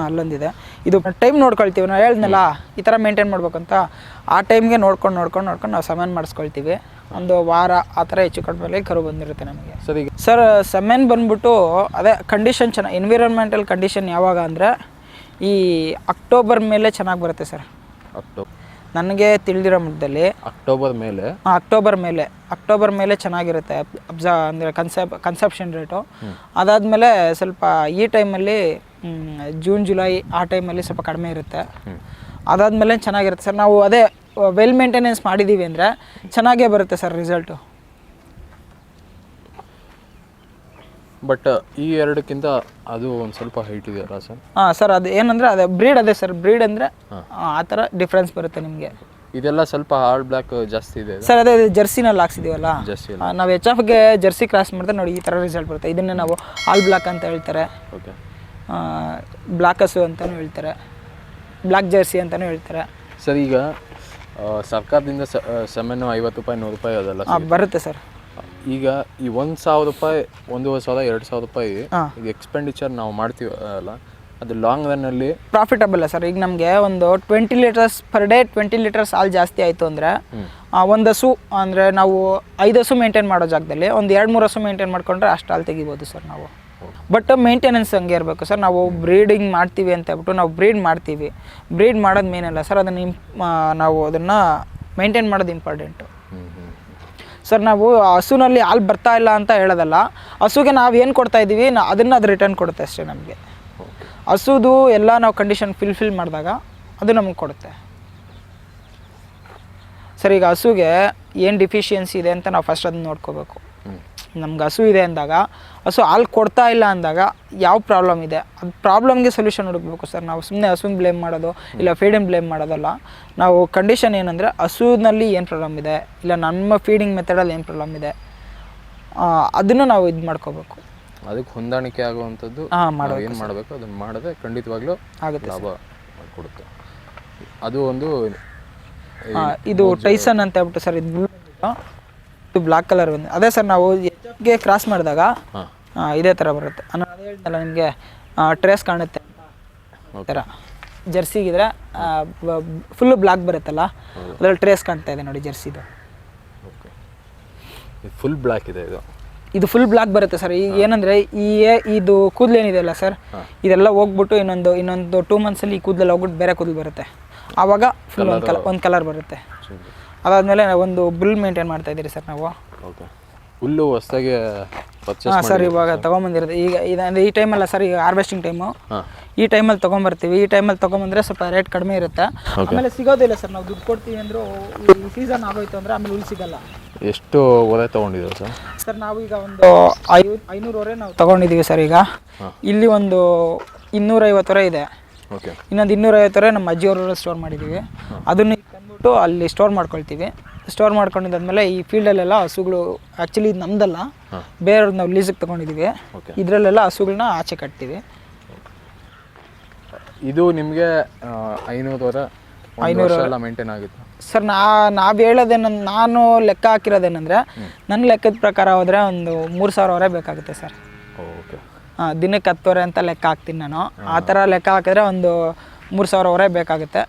ಅಲ್ಲೊಂದಿದೆ. ಇದು ಟೈಮ್ ನೋಡ್ಕೊಳ್ತೀವಿ, ನಾವು ಹೇಳಿದ್ನಲ್ಲ ಈ ಥರ ಮೇಂಟೈನ್ ಮಾಡ್ಬೇಕಂತ. ಆ ಟೈಮ್ಗೆ ನೋಡ್ಕೊಂಡು ನಾವು ಸಮೆನ್ ಮಾಡಿಸ್ಕೊಳ್ತೀವಿ. ಒಂದು ವಾರ ಆ ಥರ ಹೆಚ್ಚು ಕಡಿಮೆ ಕರು ಬಂದಿರುತ್ತೆ ನಮಗೆ. ಸರ್ ಸಮೆನ್ ಬಂದ್ಬಿಟ್ಟು ಅದೇ ಕಂಡೀಷನ್ ಚೆನ್ನಾಗಿ, ಎನ್ವಿರಾನ್ಮೆಂಟಲ್ ಕಂಡೀಷನ್ ಯಾವಾಗ ಅಂದರೆ ಈ ಅಕ್ಟೋಬರ್ ಮೇಲೆ ಚೆನ್ನಾಗಿ ಬರುತ್ತೆ ಸರ್. ನನಗೆ ತಿಳಿದಿರೋ ಮಟ್ಟದಲ್ಲಿ ಅಕ್ಟೋಬರ್ ಮೇಲೆ ಚೆನ್ನಾಗಿರುತ್ತೆ ಅಂದರೆ ಕನ್ಸೆಪ್ಷನ್ ರೇಟು. ಅದಾದಮೇಲೆ ಸ್ವಲ್ಪ ಈ ಟೈಮಲ್ಲಿ ಜೂನ್ ಜುಲೈ ಆ ಟೈಮಲ್ಲಿ ಸ್ವಲ್ಪ ಕಡಿಮೆ ಇರುತ್ತೆ. ಅದಾದಮೇಲೆ ಚೆನ್ನಾಗಿರುತ್ತೆ ಸರ್. ನಾವು ಅದೇ ವೆಲ್ ಮೇಂಟೆನೆನ್ಸ್ ಮಾಡಿದ್ದೀವಿ ಅಂದರೆ ಚೆನ್ನಾಗೇ ಬರುತ್ತೆ ಸರ್ ರಿಸಲ್ಟು. ಬಟ್ ಈ ಎರಡಕ್ಕಿಂತ ಅದು ಒಂದು ಸ್ವಲ್ಪ ಹೈಟ್ ಇದೆಯಲ್ಲ ಸರ್? ಹಾಂ ಸರ್, ಅದು ಏನಂದರೆ ಅದೇ ಬ್ರೀಡ್, ಅದೇ ಸರ್ ಬ್ರೀಡ್ ಅಂದರೆ ಆ ಥರ ಡಿಫ್ರೆನ್ಸ್ ಬರುತ್ತೆ ನಿಮಗೆ. ಇದೆಲ್ಲ ಸ್ವಲ್ಪ ಹಾಲ್ ಬ್ಲ್ಯಾಕ್ ಜಾಸ್ತಿ ಇದೆ ಸರ್. ಅದೇ ಜರ್ಸಿನಲ್ಲಿ ಹಾಕ್ಸಿದ್ದೀವಲ್ಲ, ನಾವು HFಗೆ ಜರ್ಸಿ ಕ್ರಾಸ್ ಮಾಡಿದ್ರೆ ನೋಡಿ ಈ ಥರ ರಿಸಲ್ಟ್ ಬರುತ್ತೆ. ಇದನ್ನೇ ನಾವು ಹಾಲ್ ಬ್ಲ್ಯಾಕ್ ಅಂತ ಹೇಳ್ತಾರೆ, ಓಕೆ, ಬ್ಲ್ಯಾಕ್ ಹಸು ಅಂತಲೂ ಹೇಳ್ತಾರೆ, ಬ್ಲ್ಯಾಕ್ ಜರ್ಸಿ ಅಂತಲೂ ಹೇಳ್ತಾರೆ ಸರ್. ಈಗ ಸರ್ಕಾರದಿಂದ ಸೆಮೆನ್ 50 ರೂಪಾಯಿ 100 ರೂಪಾಯಿ ಅದೆಲ್ಲ ಬರುತ್ತೆ ಸರ್. ಈಗ ಈ 1,000 ರೂಪಾಯಿ 1,000 2,000 ರೂಪಾಯಿ ಈಗ ಎಕ್ಸ್ಪೆಂಡಿಚರ್ ನಾವು ಮಾಡ್ತೀವಿ ಅಲ್ಲ, ಅದು ಲಾಂಗ್ ರನ್ನಲ್ಲಿ ಪ್ರಾಫಿಟಬಲ್ ಸರ್. ಈಗ ನಮಗೆ ಒಂದು 20 ಲೀಟರ್ಸ್ ಪರ್ ಡೇ 20 ಲೀಟರ್ಸ್ ಹಾಲು ಜಾಸ್ತಿ ಆಯಿತು ಅಂದರೆ ಒಂದು ಹಸು ಅಂದರೆ ನಾವು 5 ಹಸು ಮೇಂಟೈನ್ ಮಾಡೋ ಜಾಗದಲ್ಲಿ ಒಂದು 2-3 ಹಸು ಮೇಂಟೈನ್ ಮಾಡ್ಕೊಂಡ್ರೆ ಅಷ್ಟು ಹಾಲು ತೆಗಿಬೋದು ಸರ್ ನಾವು. ಬಟ್ ಮೇಂಟೆನೆನ್ಸ್ ಹಂಗೆ ಇರಬೇಕು ಸರ್. ನಾವು ಬ್ರೀಡಿಂಗ್ ಮಾಡ್ತೀವಿ ಅಂತ ಹೇಳ್ಬಿಟ್ಟು ನಾವು ಬ್ರೀಡ್ ಮಾಡ್ತೀವಿ, ಬ್ರೀಡ್ ಮಾಡೋದು ಮೇನಲ್ಲ ಸರ್. ಅದನ್ನು ನಾವು ಅದನ್ನು ಮೇಂಟೈನ್ ಮಾಡೋದು ಇಂಪಾರ್ಟೆಂಟು ಸರ್. ನಾವು ಹಸುನಲ್ಲಿ ಹಾಲು ಬರ್ತಾ ಇಲ್ಲ ಅಂತ ಹೇಳೋದಲ್ಲ, ಹಸುಗೆ ನಾವು ಏನು ಕೊಡ್ತಾ ಇದ್ದೀವಿ ಅದು ರಿಟರ್ನ್ ಕೊಡುತ್ತೆ ಅಷ್ಟೇ ನಮಗೆ. ಹಸುದು ಎಲ್ಲ ನಾವು ಕಂಡೀಷನ್ ಫಿಲ್ ಮಾಡಿದಾಗ ಅದು ನಮಗೆ ಕೊಡುತ್ತೆ ಸರ್. ಈಗ ಹಸುಗೆ ಏನು ಡಿಫಿಷಿಯನ್ಸಿ ಇದೆ ಅಂತ ನಾವು ಫಸ್ಟ್ ಅದನ್ನ ನೋಡ್ಕೋಬೇಕು. ನಮ್ಗೆ ಹಸು ಇದೆ ಅಂದಾಗ, ಹಸು ಹಾಲು ಕೊಡ್ತಾ ಇಲ್ಲ ಅಂದಾಗ ಯಾವ ಪ್ರಾಬ್ಲಮ್ ಇದೆ, ಅದು ಪ್ರಾಬ್ಲಮ್ಗೆ ಸೊಲ್ಯೂಷನ್ ಹುಡುಕಬೇಕು ಸರ್. ನಾವು ಸುಮ್ಮನೆ ಹಸುನ ಬ್ಲೇಮ್ ಮಾಡೋದು ಇಲ್ಲ ಫೀಡಿಂಗ್ ಬ್ಲೇಮ್ ಮಾಡೋದಲ್ಲ. ನಾವು ಕಂಡೀಷನ್ ಏನಂದರೆ ಹಸುನಲ್ಲಿ ಏನು ಪ್ರಾಬ್ಲಮ್ ಇದೆ, ಇಲ್ಲ ನಮ್ಮ ಫೀಡಿಂಗ್ ಮೆಥಡಲ್ಲಿ ಏನು ಪ್ರಾಬ್ಲಮ್ ಇದೆ, ಅದನ್ನು ನಾವು ಇದು ಮಾಡ್ಕೋಬೇಕು. ಅದಕ್ಕೆ ಹೊಂದಾಣಿಕೆ ಆಗುವಂಥದ್ದು ಏನು ಮಾಡಬೇಕು ಅದನ್ನು ಮಾಡಿದ್ರೆ ಖಂಡಿತವಾಗ್ಲೂ ಆಗುತ್ತೆ, ಲಾಭ ಕೊಡುತ್ತೆ. ಅದು ಒಂದು ಇದು ಟೈಸನ್ ಅಂತ ಹೇಳ್ಬಿಟ್ಟು ಸರ್, ಇದು ಇದು ಬ್ಲ್ಯಾಕ್ ಕಲರ್ ಬಂದು ಅದೇ ಸರ್ ನಾವು ಗೆ ಕ್ರಾಸ್ ಮಾಡಿದಾಗ ಇದೇ ಥರ ಬರುತ್ತೆ ಅದೇ ಹೇಳ್ತಲ್ಲ ನಿಮಗೆ ಟ್ರೇಸ್ ಕಾಣುತ್ತೆ ಥರ ಜರ್ಸಿಗಿದ್ರೆ ಫುಲ್ಲು ಬ್ಲ್ಯಾಕ್ ಬರುತ್ತಲ್ಲ ಅದ್ರಲ್ಲಿ ಟ್ರೇಸ್ ಕಾಣ್ತಾ ಇದೆ ನೋಡಿ ಜರ್ಸಿದು. ಫುಲ್ ಬ್ಲ್ಯಾಕ್ ಇದೆ ಇದು ಫುಲ್ ಬ್ಲ್ಯಾಕ್ ಬರುತ್ತೆ ಸರ್. ಈಗ ಏನಂದರೆ ಇದು ಕೂದಲು ಏನಿದೆಯಲ್ಲ ಸರ್, ಇದೆಲ್ಲ ಹೋಗ್ಬಿಟ್ಟು ಇನ್ನೊಂದು 2 ಮಂತ್ಸಲ್ಲಿ ಈ ಕೂದಲೆಲ್ಲ ಹೋಗ್ಬಿಟ್ಟು ಬೇರೆ ಕೂದಲು ಬರುತ್ತೆ. ಆವಾಗ ಫುಲ್ ಒಂದು ಕಲರ್ ಬರುತ್ತೆ. ಅದಾದಮೇಲೆ ಒಂದು ಬುಲ್ ಮೇಂಟೈನ್ ಮಾಡ್ತಾ ಇದ್ದೀರಿ ಸರ್ ನಾವು. ಹುಲ್ಲು ಹೊಸದಾಗಿ ಹಾಂ ಸರ್, ಇವಾಗ ತೊಗೊಂಬಂದಿರುತ್ತೆ. ಈಗ ಈ ಟೈಮಲ್ಲ ಸರ್, ಈಗ ಹಾರ್ವೆಸ್ಟಿಂಗ್ ಟೈಮು, ಈ ಟೈಮಲ್ಲಿ ತೊಗೊಂಬರ್ತೀವಿ. ಈ ಟೈಮಲ್ಲಿ ತೊಗೊಂಬಂದ್ರೆ ಸ್ವಲ್ಪ ರೇಟ್ ಕಡಿಮೆ ಇರುತ್ತೆ. ಆಮೇಲೆ ಸಿಗೋದಿಲ್ಲ ಸರ್, ನಾವು ದುಡ್ಡು ಕೊಡ್ತೀವಿ ಅಂದರೂ ಈ ಸೀಸನ್ ಆಗೋಯ್ತು ಅಂದರೆ ಆಮೇಲೆ ಹುಲ್ಲು ಸಿಗಲ್ಲ. ಎಷ್ಟು ಒರೆ ತೊಗೊಂಡಿದ್ದೀವಿ ಸರ್? ಸರ್ ನಾವು ಈಗ ಒಂದು 500 ಒರೆ ನಾವು ತೊಗೊಂಡಿದ್ದೀವಿ ಸರ್. ಈಗ ಇಲ್ಲಿ ಒಂದು 250 ಒರೆ ಇದೆ. ಇನ್ನೊಂದು 250 ಒರೆ ನಮ್ಮ ಅಜ್ಜಿಯವರು ಸ್ಟೋರ್ ಮಾಡಿದ್ದೀವಿ. ಅದನ್ನು ತಂದ್ಬಿಟ್ಟು ಅಲ್ಲಿ ಸ್ಟೋರ್ ಮಾಡ್ಕೊಳ್ತೀವಿ. ಸ್ಟೋರ್ ಮಾಡ್ಕೊಂಡಿದ್ದಾದ್ಮೇಲೆ ಈ ಫೀಲ್ಡಲ್ಲೆಲ್ಲ ಹಸುಗಳು ಆ್ಯಕ್ಚುಲಿ ಇದು ನಮ್ದಲ್ಲ, ಬೇರೆಯವ್ರದ್ದು ನಾವು ಲೀಸಿಗೆ ತೊಗೊಂಡಿದ್ದೀವಿ. ಇದರಲ್ಲೆಲ್ಲ ಹಸುಗಳನ್ನ ಆಚೆ ಕಟ್ತೀವಿ. ಇದು ನಿಮಗೆ 500 ಎಲ್ಲ ಮೇಂಟೈನ್ ಆಗುತ್ತೆ ಸರ್. ನಾವು ಹೇಳೋದೇನಂದ್ರೆ, ನಾನು ಲೆಕ್ಕ ಹಾಕಿರೋದೇನೆಂದರೆ, ನನ್ನ ಲೆಕ್ಕದ ಪ್ರಕಾರ ಹೋದರೆ ಒಂದು 3000 ಒರೆ ಬೇಕಾಗುತ್ತೆ ಸರ್. ದಿನಕ್ಕೆ 10 ಒರೆ ಅಂತ ಲೆಕ್ಕ ಹಾಕ್ತೀನಿ ನಾನು. ಆ ಥರ ಲೆಕ್ಕ ಹಾಕಿದ್ರೆ ಒಂದು 3000 ಒರೆ ಬೇಕಾಗುತ್ತೆ.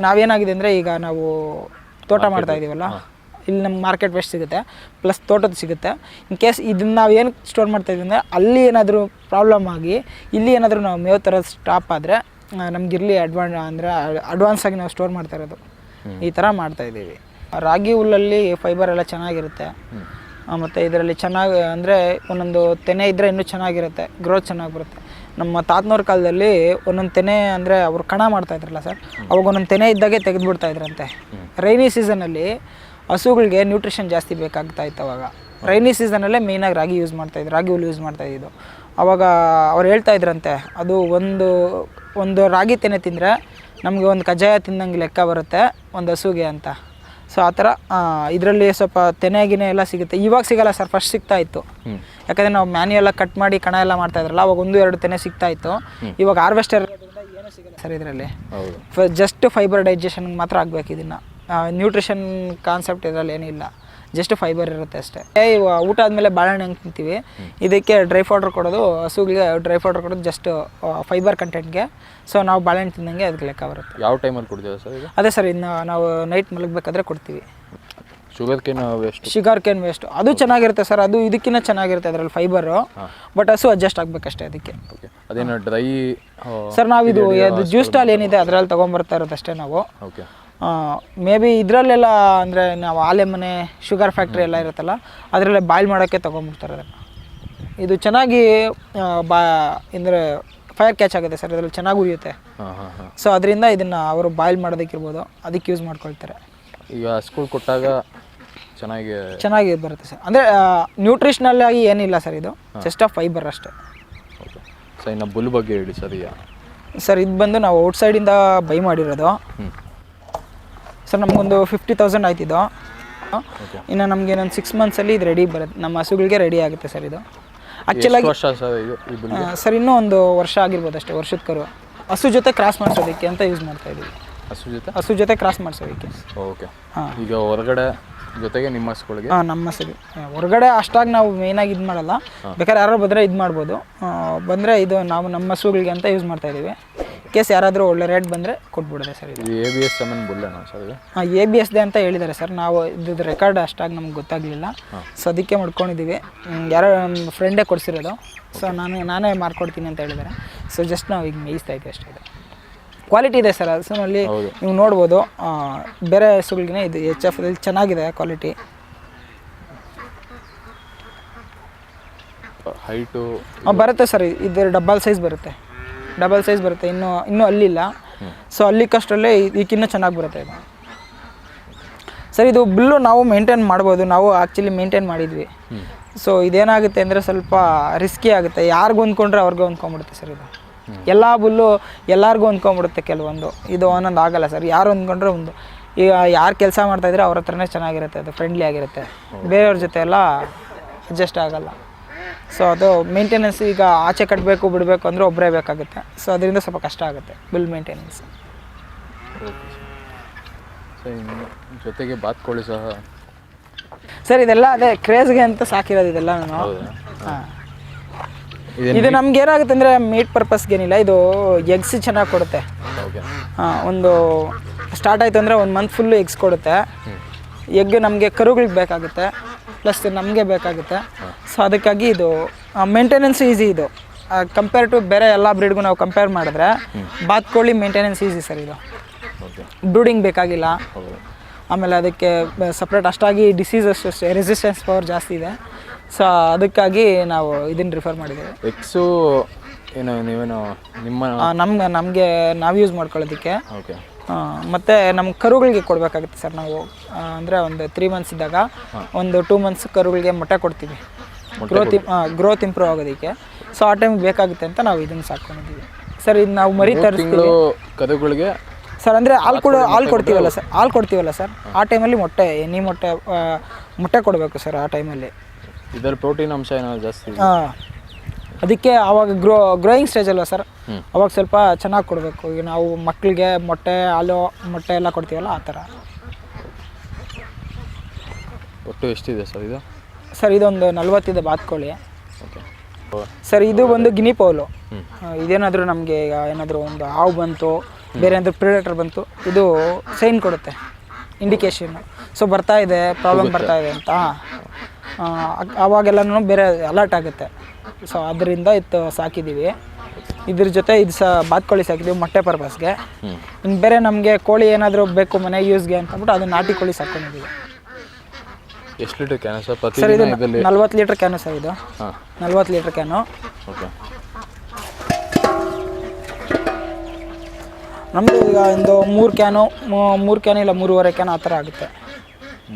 ನಾವೇನಾಗಿದೆ ಅಂದರೆ, ಈಗ ನಾವು ತೋಟ ಮಾಡ್ತಾ ಇದ್ದೀವಲ್ಲ, ಇಲ್ಲಿ ನಮ್ಗೆ ಮಾರ್ಕೆಟ್ ವೇಸ್ಟ್ ಸಿಗುತ್ತೆ, ಪ್ಲಸ್ ತೋಟದ ಸಿಗುತ್ತೆ. ಇನ್ ಕೇಸ್ ಇದನ್ನು ನಾವು ಏನು ಸ್ಟೋರ್ ಮಾಡ್ತಾಯಿದ್ವಿ ಅಂದರೆ, ಅಲ್ಲಿ ಏನಾದರೂ ಪ್ರಾಬ್ಲಮ್ ಆಗಿ ಇಲ್ಲಿ ಏನಾದರೂ ನಾವು ಮೇವು ಥರ ಸ್ಟಾಪ್ ಆದರೆ ನಮಗಿರಲಿ ಅಡ್ವಾನ್ಸ್ ಆಗಿ ನಾವು ಸ್ಟೋರ್ ಮಾಡ್ತಾ ಇರೋದು ಈ ಥರ ಮಾಡ್ತಾಯಿದ್ದೀವಿ. ರಾಗಿ ಹುಲ್ಲಲ್ಲಿ ಫೈಬರ್ ಎಲ್ಲ ಚೆನ್ನಾಗಿರುತ್ತೆ. ಮತ್ತು ಇದರಲ್ಲಿ ಚೆನ್ನಾಗಿ ಅಂದರೆ ಒಂದೊಂದು ತೆನೆ ಇದ್ದರೆ ಇನ್ನೂ ಚೆನ್ನಾಗಿರುತ್ತೆ, ಗ್ರೋತ್ ಚೆನ್ನಾಗಿ ಬರುತ್ತೆ. ನಮ್ಮ ತಾತನವ್ರ ಕಾಲದಲ್ಲಿ ಒಂದೊಂದು ತೆನೆ ಅಂದರೆ ಅವರು ಕಣ ಮಾಡ್ತಾಯಿದ್ರಲ್ಲ ಸರ್, ಅವಾಗ ಒಂದೊಂದು ತೆನೆ ಇದ್ದಾಗೆ ತೆಗೆದುಬಿಡ್ತಾಯಿದ್ರಂತೆ. ರೈನಿ ಸೀಸನಲ್ಲಿ ಹಸುಗಳಿಗೆ ನ್ಯೂಟ್ರಿಷನ್ ಜಾಸ್ತಿ ಬೇಕಾಗ್ತಾಯಿತ್ತು. ಅವಾಗ ರೈನಿ ಸೀಸನಲ್ಲೇ ಮೇಯ್ನಾಗಿ ರಾಗಿ ಹುಲ್ಲು ಯೂಸ್ ಮಾಡ್ತಾಯಿದ್ದು. ಅವಾಗ ಅವ್ರು ಹೇಳ್ತಾಯಿದ್ರಂತೆ, ಅದು ಒಂದು ರಾಗಿ ತೆನೆ ತಿಂದರೆ ನಮಗೆ ಒಂದು ಕಜ್ಜಾಯ ತಿಂದಂಗೆ ಲೆಕ್ಕ ಬರುತ್ತೆ ಒಂದು ಹಸುಗೆ ಅಂತ. ಸೊ ಆ ಥರ ಇದರಲ್ಲಿ ಸ್ವಲ್ಪ ತೆನೆಗಿನೇ ಎಲ್ಲ ಸಿಗುತ್ತೆ. ಇವಾಗ ಸಿಗಲ್ಲ ಸರ್, ಫಸ್ಟ್ ಸಿಗ್ತಾಯಿತ್ತು. ಯಾಕಂದರೆ ನಾವು ಮ್ಯಾನ್ಯುಯಲಾಗಿ ಕಟ್ ಮಾಡಿ ಕಣ ಎಲ್ಲ ಮಾಡ್ತಾಯಿದ್ರಲ್ಲ, ಅವಾಗ 1-2 ತೆನೆ ಸಿಗ್ತಾಯಿತ್ತು. ಇವಾಗ ಹಾರ್ವೆಸ್ಟರ್ ಏನೂ ಸಿಗಲ್ಲ ಸರ್ ಇದರಲ್ಲಿ. ಜಸ್ಟ್ ಫೈಬರ್ ಡೈಜೆಷನ್ಗೆ ಮಾತ್ರ ಆಗಬೇಕು. ಇದನ್ನು ನ್ಯೂಟ್ರಿಷನ್ ಕಾನ್ಸೆಪ್ಟ್ ಇದರಲ್ಲಿ ಏನಿಲ್ಲ, ಜಸ್ಟ್ ಫೈಬರ್ ಇರುತ್ತೆ ಅಷ್ಟೇ. ಊಟ ಆದಮೇಲೆ ಬಾಳೆಹಣ್ಣು ಹೆಂಗೆ ತಿಂತೀವಿ, ಇದಕ್ಕೆ ಡ್ರೈ ಪೌಡ್ರ್ ಕೊಡೋದು, ಹಸುಗಳಿಗೆ ಡ್ರೈ ಪೌಡ್ರ್ ಕೊಡೋದು ಜಸ್ಟ್ ಫೈಬರ್ ಕಂಟೆಂಟ್ಗೆ. ಸೊ ನಾವು ಬಾಳೆಹಣ್ಣು ತಿಂದಂಗೆ ಅದಕ್ಕೆ ಲೆಕ್ಕ ಬರುತ್ತೆ. ಯಾವ ಟೈಮಲ್ಲಿ ಕೊಡ್ತೀವಿ ಸರ್ ಈಗ? ಅದೇ ಸರ್, ಇನ್ನು ನಾವು ನೈಟ್ ಮಲಗಬೇಕಾದ್ರೆ ಕೊಡ್ತೀವಿ. ಶುಗರ್ ಕೇನ್ ವೇಸ್ಟ್ ಅದು ಚೆನ್ನಾಗಿರುತ್ತೆ ಸರ್, ಅದು ಇದಕ್ಕಿಂತ ಚೆನ್ನಾಗಿರುತ್ತೆ ಅದರಲ್ಲಿ ಫೈಬರು. ಬಟ್ ಹಸು ಅಡ್ಜಸ್ಟ್ ಆಗಬೇಕಷ್ಟೇ ಅದಕ್ಕೆ. ಅದೇನು ಡ್ರೈ ಸರ್, ನಾವು ಇದು ಜ್ಯೂಸ್ ಸ್ಟಾಲ್ ಏನಿದೆ ಅದರಲ್ಲಿ ತೊಗೊಂಬರ್ತಾ ಇರೋದಷ್ಟೇ ನಾವು. ಮೇ ಬಿ ಇದರಲ್ಲೆಲ್ಲ ಅಂದರೆ ನಾವು ಆಲೆ ಮನೆ, ಶುಗರ್ ಫ್ಯಾಕ್ಟ್ರಿ ಎಲ್ಲ ಇರುತ್ತಲ್ಲ, ಅದರಲ್ಲೇ ಬಾಯ್ಲ್ ಮಾಡೋಕ್ಕೆ ತೊಗೊಂಬಿಡ್ತಾರೆ ಅದನ್ನು. ಇದು ಚೆನ್ನಾಗಿ ಅಂದರೆ ಫೈರ್ ಕ್ಯಾಚ್ ಆಗುತ್ತೆ ಸರ್, ಇದರಲ್ಲಿ ಚೆನ್ನಾಗಿ ಉರಿಯುತ್ತೆ. ಸೊ ಅದರಿಂದ ಇದನ್ನು ಅವರು ಬಾಯ್ಲ್ ಮಾಡೋದಕ್ಕಿರ್ಬೋದು, ಅದಕ್ಕೆ ಯೂಸ್ ಮಾಡ್ಕೊಳ್ತಾರೆ. ಈಗ ಸ್ಕೂಲ್ ಕೊಟ್ಟಾಗ ಚೆನ್ನಾಗಿ ಬರುತ್ತೆ ಸರ್. ಅಂದರೆ ನ್ಯೂಟ್ರಿಷನಲ್ ಆಗಿ ಏನಿಲ್ಲ ಸರ್, ಇದು ಜಸ್ಟ್ ಫೈಬರ್ ಅಷ್ಟೇ. ಸರ್ ಇನ್ನು ಬುಲ್ ಬಗ್ಗೆ ಹೇಳಿ ಸರ್. ಸರ್ ಇದು ಬಂದು ನಾವು ಔಟ್ಸೈಡಿಂದ ಬೈ ಮಾಡಿರೋದು ಸರ್. ನಮಗೊಂದು 50,000 ಆಯ್ತಿದ್ದು. ಇನ್ನು ನಮಗೆ ಇನ್ನೊಂದು 6 ಮಂತ್ಸಲ್ಲಿ ಇದು ರೆಡಿ ಬರುತ್ತೆ, ನಮ್ಮ ಹಸುಗಳಿಗೆ ರೆಡಿ ಆಗುತ್ತೆ ಸರ್. ಇದು ಆ್ಯಕ್ಚುಲಾಗಿ ಸರ್ ಇನ್ನೂ ಒಂದು ವರ್ಷ ಆಗಿರ್ಬೋದು ಅಷ್ಟೇ, ವರ್ಷದ ಕರು. ಹಸು ಜೊತೆ ಕ್ರಾಸ್ ಮಾಡಿಸೋದಕ್ಕೆ ಅಂತ ಯೂಸ್ ಮಾಡ್ತಾ ಇದ್ದೀವಿ. ಹಸು ಜೊತೆ ಕ್ರಾಸ್ ಮಾಡಿಸೋದಕ್ಕೆ. ಈಗ ಹೊರಗಡೆ ಜೊತೆಗೆ ನಿಮ್ಮ ಹಸುಗಳಿಗೆ? ನಮ್ಮ ಹಸುಗೆ ಹೊರಗಡೆ ಅಷ್ಟಾಗಿ ನಾವು ಮೇಯ್ನಾಗಿ ಇದು ಮಾಡಲ್ಲ. ಬೇಕಾದ್ರೆ ಯಾರು ಬಂದರೆ ಇದು ಮಾಡ್ಬೋದು. ಬಂದರೆ ಇದು ನಾವು ನಮ್ಮ ಹಸುಗಳಿಗೆ ಅಂತ ಯೂಸ್ ಮಾಡ್ತಾ ಇದ್ದೀವಿ. ಕೇಸ್ ಯಾರಾದರೂ ಒಳ್ಳೆ ರೇಟ್ ಬಂದರೆ ಕೊಟ್ಬಿಡೋದೆ ಸರ್. ಇದು ABS ಬುಲ್ಲೇನಾ ಸರ್? ABS ಅಂತ ಹೇಳಿದ್ದಾರೆ ಸರ್. ನಾವು ಇದ್ದು ರೆಕಾರ್ಡ್ ಅಷ್ಟಾಗಿ ನಮ್ಗೆ ಗೊತ್ತಾಗಲಿಲ್ಲ, ಸೊ ಅದಕ್ಕೆ ಮಾಡ್ಕೊಂಡಿದ್ದೀವಿ. ಯಾರೋ ನಮ್ಮ ಫ್ರೆಂಡೇ ಕೊಡಿಸಿರೋದು. ಸೊ ನಾನೇ ಮಾಡ್ಕೊಡ್ತೀನಿ ಅಂತ ಹೇಳಿದ್ದಾರೆ. ಸೊ ಜಸ್ಟ್ ನಾವು ಈಗ ಮೇಯಿಸ್ತಾ ಇದ್ದೀವಿ ಅಷ್ಟೇ. ಇದು ಕ್ವಾಲಿಟಿ ಇದೆ ಸರ್ ಹಸುನಲ್ಲಿ, ನೀವು ನೋಡ್ಬೋದು. ಬೇರೆ ಹಸುಗಳಿಗಿನ ಇದು HF ಚೆನ್ನಾಗಿದೆ ಕ್ವಾಲಿಟಿ. ಹೈಟು ಬರುತ್ತೆ ಸರ್, ಇದು ಡಬಲ್ ಸೈಜ್ ಬರುತ್ತೆ. ಇನ್ನೂ ಅಲ್ಲಿಲ್ಲ. ಸೊ ಅಲ್ಲಿಕ್ಕಷ್ಟರಲ್ಲೇ ಇದಕ್ಕಿನ್ನೂ ಚೆನ್ನಾಗಿ ಬರುತ್ತೆ ಇದು ಸರ್. ಇದು ಬಿಲ್ಲು ನಾವು ಮೇಂಟೈನ್ ಮಾಡ್ಬೋದು, ನಾವು ಆ್ಯಕ್ಚುಲಿ ಮೇಂಟೈನ್ ಮಾಡಿದ್ವಿ. ಸೊ ಇದೇನಾಗುತ್ತೆ ಅಂದರೆ ಸ್ವಲ್ಪ ರಿಸ್ಕಿ ಆಗುತ್ತೆ. ಯಾರಿಗೂ ಹೊಂದ್ಕೊಂಡ್ರೆ ಅವ್ರಿಗೂ ಹೊಂದ್ಕೊಂಡ್ಬಿಡುತ್ತೆ ಸರ್. ಇದು ಎಲ್ಲ ಬುಲ್ಲು ಎಲ್ಲರಿಗೂ ಹೊಂದ್ಕೊಂಡ್ಬಿಡುತ್ತೆ ಕೆಲವೊಂದು, ಇದು ಒಂದೊಂದು ಆಗಲ್ಲ ಸರ್. ಯಾರು ಹೊಂದ್ಕೊಂಡ್ರೆ ಒಂದು, ಈಗ ಯಾರು ಕೆಲಸ ಮಾಡ್ತಾಯಿದ್ರೆ ಅವ್ರ ಹತ್ರನೇ ಚೆನ್ನಾಗಿರುತ್ತೆ, ಅದು ಫ್ರೆಂಡ್ಲಿ ಆಗಿರುತ್ತೆ. ಬೇರೆಯವ್ರ ಜೊತೆ ಎಲ್ಲ ಅಡ್ಜಸ್ಟ್ ಆಗಲ್ಲ. ಸೊ ಅದು ಮೇಂಟೆನೆನ್ಸ್, ಈಗ ಆಚೆ ಕಟ್ಟಬೇಕು ಬಿಡಬೇಕು ಅಂದರೆ ಒಬ್ಬರೇ ಬೇಕಾಗುತ್ತೆ. ಸೊ ಅದರಿಂದ ಸ್ವಲ್ಪ ಕಷ್ಟ ಆಗುತ್ತೆ ಬಿಲ್ ಮೇಂಟೆನೆನ್ಸ್. ಜೊತೆಗೆ ಬಾತ್ಕೋಳಿ ಸಹ ಸರ್ ಇದೆಲ್ಲ ಅದೇ ಕ್ರೇಜ್ಗೆ ಅಂತ ಸಾಕಿರೋದು ಇದೆಲ್ಲ ನಾನು. ಹಾಂ, ಇದು ನಮ್ಗೆ ಏನಾಗುತ್ತೆ ಅಂದರೆ ಮೀಟ್ ಪರ್ಪಸ್ಗೇನಿಲ್ಲ, ಇದು ಎಗ್ಸ್ ಚೆನ್ನಾಗಿ ಕೊಡುತ್ತೆ. ಒಂದು ಸ್ಟಾರ್ಟ್ ಆಯಿತು ಅಂದರೆ 1 ಮಂತ್ ಫುಲ್ಲು ಎಗ್ಸ್ ಕೊಡುತ್ತೆ. ಎಗ್ ನಮಗೆ ಕರುಗಳಿಗೆ ಬೇಕಾಗುತ್ತೆ, ಪ್ಲಸ್ ನಮಗೆ ಬೇಕಾಗುತ್ತೆ. ಸೊ ಅದಕ್ಕಾಗಿ ಇದು ಮೇಂಟೆನೆನ್ಸ್ ಈಸಿ. ಇದು ಕಂಪೇರ್ ಟು ಬೇರೆ ಎಲ್ಲ ಬ್ರೀಡ್ಗೂ ನಾವು ಕಂಪೇರ್ ಮಾಡಿದ್ರೆ ಬಾತ್ಕೋಳಿ ಮೇಂಟೆನೆನ್ಸ್ ಈಸಿ ಸರ್. ಇದು ಬ್ರೂಡಿಂಗ್ ಬೇಕಾಗಿಲ್ಲ. ಆಮೇಲೆ ಅದಕ್ಕೆ ಸಪ್ರೇಟ್ ಅಷ್ಟಾಗಿ ಡಿಸೀಸಸ್ ರೆಸಿಸ್ಟೆನ್ಸ್ ಪವರ್ ಜಾಸ್ತಿ ಇದೆ. ಸೊ ಅದಕ್ಕಾಗಿ ನಾವು ಇದನ್ನು ರಿಫರ್ ಮಾಡಿದ್ದೀವಿ. ಎಕ್ಸು ಏನು ನೀವೇನು ನಮಗೆ ನಾವು ಯೂಸ್ ಮಾಡ್ಕೊಳ್ಳೋದಕ್ಕೆ. ಮತ್ತು ನಮ್ಮ ಕರುಗಳಿಗೆ ಕೊಡಬೇಕಾಗುತ್ತೆ ಸರ್ ನಾವು. ಅಂದರೆ ಒಂದು 3 ಮಂತ್ಸ್ ಇದ್ದಾಗ ಒಂದು 2 ಮಂತ್ಸ್ ಕರುಗಳಿಗೆ ಮೊಟ್ಟೆ ಕೊಡ್ತೀವಿ, ಗ್ರೋತ್ ಇಂಪ್ರೂವ್ ಆಗೋದಕ್ಕೆ. ಸೊ ಆ ಟೈಮಿಗೆ ಬೇಕಾಗುತ್ತೆ ಅಂತ ನಾವು ಇದನ್ನು ಸಾಕೊಂಡಿದ್ದೀವಿ ಸರ್. ಇದು ನಾವು ಮರಿ ತರಿಸ್ತೀವಿ ಕರುಗಳಿಗೆ ಸರ್. ಅಂದರೆ ಹಾಲು ಕೊಡ್ತೀವಲ್ಲ ಸರ್, ಹಾಲು ಕೊಡ್ತೀವಲ್ಲ ಸರ್, ಆ ಟೈಮಲ್ಲಿ ಮೊಟ್ಟೆ ಕೊಡಬೇಕು ಸರ್. ಆ ಟೈಮಲ್ಲಿ ಇದರಲ್ಲಿ ಪ್ರೋಟೀನ್ ಅಂಶ ಏನೋ ಜಾಸ್ತಿ. ಅದಕ್ಕೆ ಆವಾಗ ಗ್ರೋಯಿಂಗ್ ಸ್ಟೇಜ್ ಅಲ್ವ ಸರ್, ಅವಾಗ ಸ್ವಲ್ಪ ಚೆನ್ನಾಗಿ ಕೊಡಬೇಕು. ಈಗ ನಾವು ಮಕ್ಕಳಿಗೆ ಮೊಟ್ಟೆ ಎಲ್ಲ ಕೊಡ್ತೀವಲ್ಲ ಆ ಥರ. ಒಟ್ಟು ಎಷ್ಟಿದೆ ಸರ್ ಇದು? ಸರ್ ಇದೊಂದು 40 ಇದೆ ಬಾತ್ಕೋಳಿ. ಸರ್ ಇದು ಒಂದು ಗಿನಿ ಪೌಲು. ಇದೇನಾದರೂ ನಮಗೆ ಈಗ ಏನಾದರೂ ಒಂದು ಹಾವು ಬಂತು, ಬೇರೆ ಏನಾದರೂ ಪ್ರಿಡೇಟರ್ ಬಂತು, ಇದು ಸೈನ್ ಕೊಡುತ್ತೆ, ಇಂಡಿಕೇಶನ್. ಸೊ ಬರ್ತಾ ಇದೆ, ಪ್ರಾಬ್ಲಮ್ ಬರ್ತಾ ಇದೆ ಅಂತ. ಆವಾಗೆಲ್ಲನೂ ಬೇರೆ ಅಲರ್ಟ್ ಆಗುತ್ತೆ. ಸೊ ಅದರಿಂದ ಇದು ಸಾಕಿದ್ದೀವಿ. ಇದ್ರ ಜೊತೆ ಇದು ಬಾತ್ಕೋಳಿ ಸಾಕಿದ್ದೀವಿ ಮೊಟ್ಟೆ ಪರ್ಪಸ್ಗೆ. ಇನ್ನು ಬೇರೆ ನಮಗೆ ಕೋಳಿ ಏನಾದರೂ ಬೇಕು ಮನೆ ಯೂಸ್ಗೆ ಅಂತಂದ್ಬಿಟ್ಟು ಅದು ನಾಟಿ ಕೋಳಿ ಸಾಕೊಂಡಿದ್ದೀವಿ. ಎಷ್ಟು ಲೀಟರ್ ಕ್ಯಾನು ಸರ್? ಸರ್ ಇದು 40 ಲೀಟರ್ ಕ್ಯಾನು ಸರ್. ಇದು 40 ಲೀಟರ್ ಕ್ಯಾನು. ನಮ್ಮದು ಈಗ ಒಂದು 3 ಕ್ಯಾನು ಇಲ್ಲ 3.5 ಕ್ಯಾನ್ ಆ ಥರ ಆಗುತ್ತೆ.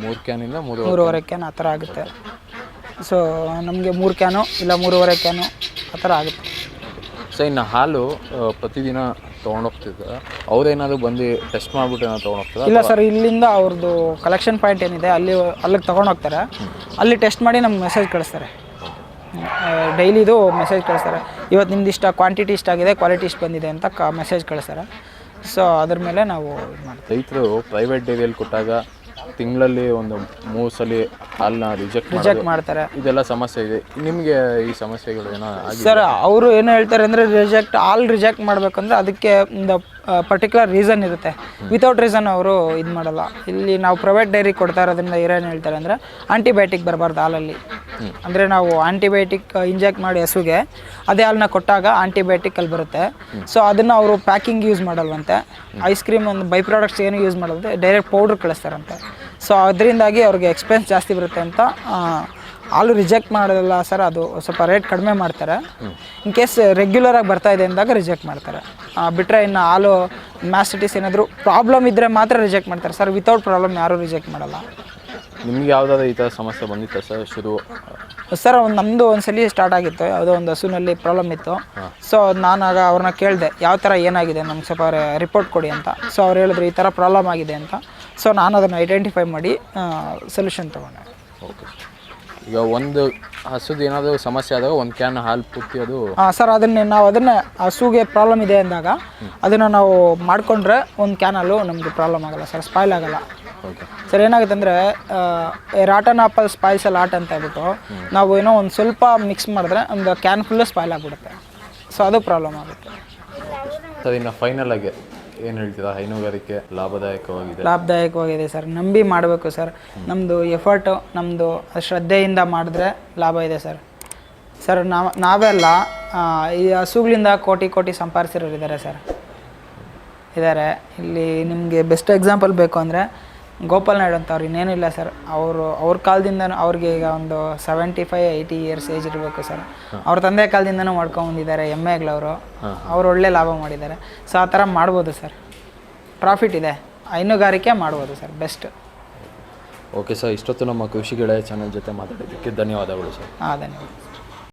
3 ಕ್ಯಾನಿಂದ 3.5 ಕ್ಯಾನ್ ಆ ಥರ ಆಗುತ್ತೆ. ಸೊ ನಮಗೆ 3 ಕ್ಯಾನು ಇಲ್ಲ 3.5 ಕ್ಯಾನು ಆ ಥರ ಆಗುತ್ತೆ. ಸೊ ಇನ್ನು ಹಾಲು ಪ್ರತಿದಿನ ತೊಗೊಂಡೋಗ್ತಿದ್ದ ಅವ್ರೇನಾದ್ರು ಬಂದು ಟೆಸ್ಟ್ ಮಾಡಿಬಿಟ್ಟು ಏನಾದ್ರು ತೊಗೊಂಡೋಗ್ತಾರೆ? ಇಲ್ಲ ಸರ್, ಇಲ್ಲಿಂದ ಅವ್ರದ್ದು ಕಲೆಕ್ಷನ್ ಪಾಯಿಂಟ್ ಏನಿದೆ ಅಲ್ಲಿಗೆ ತೊಗೊಂಡೋಗ್ತಾರೆ. ಅಲ್ಲಿ ಟೆಸ್ಟ್ ಮಾಡಿ ನಮ್ಗೆ ಮೆಸೇಜ್ ಕಳಿಸ್ತಾರೆ. ಡೈಲಿದು ಮೆಸೇಜ್ ಕಳಿಸ್ತಾರೆ, ಇವತ್ತು ನಿಮ್ದು ಇಷ್ಟ ಕ್ವಾಂಟಿಟಿ ಇಷ್ಟಾಗಿದೆ, ಕ್ವಾಲಿಟಿ ಇಷ್ಟು ಬಂದಿದೆ ಅಂತ ಮೆಸೇಜ್ ಕಳಿಸ್ತಾರೆ. ಸೊ ಅದ್ರ ಮೇಲೆ ನಾವು ಇದು ಮಾಡ್ತೀವಿ. ರೈತರು ಪ್ರೈವೇಟ್ ಡೈರಿಯಲ್ಲಿ ಕೊಟ್ಟಾಗ ತಿಂಗಳಲ್ಲಿ ಒಂದು 3 ಸಲ ಹಾಲನ್ನ ರಿಜೆಕ್ಟ್ ಮಾಡ್ತಾರೆ. ಇದೆಲ್ಲ ಸಮಸ್ಯೆ ಇದೆ. ನಿಮಗೆ ಈ ಸಮಸ್ಯೆಗಳು ಏನೋ ಆಗಿದೆ ಸರ್? ಅವರು ಏನು ಹೇಳ್ತಾರೆ ಅಂದರೆ ಹಾಲು ರಿಜೆಕ್ಟ್ ಮಾಡಬೇಕಂದ್ರೆ ಅದಕ್ಕೆ ಒಂದು ಪರ್ಟಿಕ್ಯುಲರ್ ರೀಸನ್ ಇರುತ್ತೆ. ವಿತೌಟ್ ರೀಸನ್ ಅವರು ಇದು ಮಾಡಲ್ಲ. ಇಲ್ಲಿ ನಾವು ಪ್ರೈವೇಟ್ ಡೈರಿ ಕೊಡ್ತಾ ಇರೋದ್ರಿಂದ ಏನು ಹೇಳ್ತಾರೆ ಅಂದರೆ ಆಂಟಿಬಯೋಟಿಕ್ ಬರಬಾರ್ದು ಹಾಲಲ್ಲಿ. ಅಂದರೆ ನಾವು ಆಂಟಿಬಯೋಟಿಕ್ ಇಂಜೆಕ್ಟ್ ಮಾಡಿ ಹಸುಗೆ ಅದೇ ಹಾಲನ್ನ ಕೊಟ್ಟಾಗ ಆಂಟಿಬಯೋಟಿಕ್ ಅಲ್ಲಿ ಬರುತ್ತೆ. ಸೊ ಅದನ್ನು ಅವರು ಪ್ಯಾಕಿಂಗ್ ಯೂಸ್ ಮಾಡಲ್ವಂತೆ. ಐಸ್ ಕ್ರೀಮ್ ಒಂದು ಬೈ ಪ್ರಾಡಕ್ಟ್ಸ್ ಏನು ಯೂಸ್ ಮಾಡೋದಂತೆ, ಡೈರೆಕ್ಟ್ ಪೌಡ್ರ್ ಕಳಿಸ್ತಾರಂತೆ. ಸೊ ಅದರಿಂದಾಗಿ ಅವ್ರಿಗೆ ಎಕ್ಸ್ಪೆನ್ಸ್ ಜಾಸ್ತಿ ಬರುತ್ತೆ ಅಂತ ಹಾಲು ರಿಜೆಕ್ಟ್ ಮಾಡೋದಿಲ್ಲ ಸರ್. ಅದು ಸ್ವಲ್ಪ ರೇಟ್ ಕಡಿಮೆ ಮಾಡ್ತಾರೆ. ಇನ್ ಕೇಸ್ ರೆಗ್ಯುಲರಾಗಿ ಬರ್ತಾ ಇದೆ ಅಂದಾಗ ರಿಜೆಕ್ಟ್ ಮಾಡ್ತಾರೆ. ಬಿಟ್ಟರೆ ಇನ್ನು ಹಾಲು ಮ್ಯಾಸ್ಟಿಟಿಸ್ ಏನಾದರೂ ಪ್ರಾಬ್ಲಮ್ ಇದ್ದರೆ ಮಾತ್ರ ರಿಜೆಕ್ಟ್ ಮಾಡ್ತಾರೆ ಸರ್. ವಿತೌಟ್ ಪ್ರಾಬ್ಲಮ್ ಯಾರೂ ರಿಜೆಕ್ಟ್ ಮಾಡಲ್ಲ. ನಿಮ್ಗೆ ಯಾವುದಾದ್ರು ಈ ಥರ ಸಮಸ್ಯೆ ಬಂದಿತ್ತು ಸರ್ ಶುರು? ಸರ್ ನಮ್ಮದು ಒಂದು ಸಲ ಸ್ಟಾರ್ಟ್ ಆಗಿತ್ತು, ಯಾವುದೋ ಒಂದು ಹಸುನಲ್ಲಿ ಪ್ರಾಬ್ಲಮ್ ಇತ್ತು. ಸೊ ನಾನಾಗ ಅವ್ರನ್ನ ಕೇಳಿದೆ ಯಾವ ಥರ ಏನಾಗಿದೆ ನಮ್ಗೆ ಸ್ವಲ್ಪ ರಿಪೋರ್ಟ್ ಕೊಡಿ ಅಂತ. ಸೊ ಅವ್ರು ಹೇಳಿದ್ರು ಈ ಥರ ಪ್ರಾಬ್ಲಮ್ ಆಗಿದೆ ಅಂತ. ಸೊ ನಾನು ಅದನ್ನು ಐಡೆಂಟಿಫೈ ಮಾಡಿ ಸೊಲ್ಯೂಷನ್ ತೊಗೊಂಡೆ. ಓಕೆ. ಈಗ ಒಂದು ಹಸುದು ಏನಾದರೂ ಸಮಸ್ಯೆ ಆದಾಗ 1 ಕ್ಯಾನ್ ಹಾಲು ಪೂರ್ತಿ ಅದು ಸರ್ ಅದನ್ನೇ ಹಸುಗೆ ಪ್ರಾಬ್ಲಮ್ ಇದೆ ಅಂದಾಗ ಅದನ್ನು ನಾವು ಮಾಡಿಕೊಂಡ್ರೆ 1 ಕ್ಯಾನ್ ಹಾಲು ನಮಗೆ ಪ್ರಾಬ್ಲಮ್ ಆಗಲ್ಲ ಸರ್, ಸ್ಪಾಯ್ಲ್ ಆಗಲ್ಲ. ಸರ್ ಏನಾಗುತ್ತೆ ಅಂದರೆ ರಾಟನ್ ಆಪಲ್ ಸ್ಪಾಯ್ಸ್ ಲಾಟ್ ಅಂತ ಹೇಳ್ಬಿಟ್ಟು ನಾವು ಏನೋ ಒಂದು ಸ್ವಲ್ಪ ಮಿಕ್ಸ್ ಮಾಡಿದ್ರೆ ಒಂದು ಕ್ಯಾನ್ ಫುಲ್ಲು ಸ್ಪಾಯ್ಲ್ ಆಗಿಬಿಡುತ್ತೆ. ಸೊ ಅದು ಪ್ರಾಬ್ಲಮ್ ಆಗುತ್ತೆ ಸರ್. ಇನ್ನು ಫೈನಲ್ ಆಗಿ ಏನು ಹೇಳ್ತೀರಾ? ಹೈನುಗಾರಿಕೆ ಲಾಭದಾಯಕವಾಗಿದೆ ಸರ್. ನಂಬಿ ಮಾಡಬೇಕು ಸರ್. ನಮ್ಮದು ಎಫರ್ಟು, ನಮ್ಮದು ಶ್ರದ್ಧೆಯಿಂದ ಮಾಡಿದ್ರೆ ಲಾಭ ಇದೆ ಸರ್. ಸರ್ ನಾವೆಲ್ಲ ಈ ಹಸುಗಳಿಂದ ಕೋಟಿ ಸಂಪಾದಿಸಿರೋರು ಇದ್ದಾರೆ ಸರ್, ಇದ್ದಾರೆ. ಇಲ್ಲಿ ನಿಮಗೆ ಬೆಸ್ಟ್ ಎಕ್ಸಾಂಪಲ್ ಬೇಕು ಅಂದರೆ ಗೋಪಾಲ್ ನಾಯ್ಡು ಅಂತ. ಅವ್ರು ಇನ್ನೇನಿಲ್ಲ ಸರ್, ಅವ್ರ ಕಾಲದಿಂದ ಅವ್ರಿಗೆ ಈಗ ಒಂದು 75-80 ಇಯರ್ಸ್ ಏಜ್ ಇರಬೇಕು ಸರ್. ಅವ್ರ ತಂದೆ ಕಾಲದಿಂದನೂ ಮಾಡ್ಕೊಂಬಂದಿದ್ದಾರೆ ಎಮ್ಮೆಗಳವರು. ಅವ್ರು ಒಳ್ಳೆ ಲಾಭ ಮಾಡಿದ್ದಾರೆ. ಸೊ ಆ ಥರ ಮಾಡ್ಬೋದು ಸರ್, ಪ್ರಾಫಿಟ್ ಇದೆ. ಹೈನುಗಾರಿಕೆ ಮಾಡ್ಬೋದು ಸರ್, ಬೆಸ್ಟ್. ಓಕೆ ಸರ್, ಇಷ್ಟೊತ್ತು ನಮ್ಮ ಕೃಷಿ ಗೆಳೆಯ ಚಾನಲ್ ಜೊತೆ ಮಾತಾಡೋದಕ್ಕೆ ಧನ್ಯವಾದಗಳು ಸರ್. ಧನ್ಯವಾದ.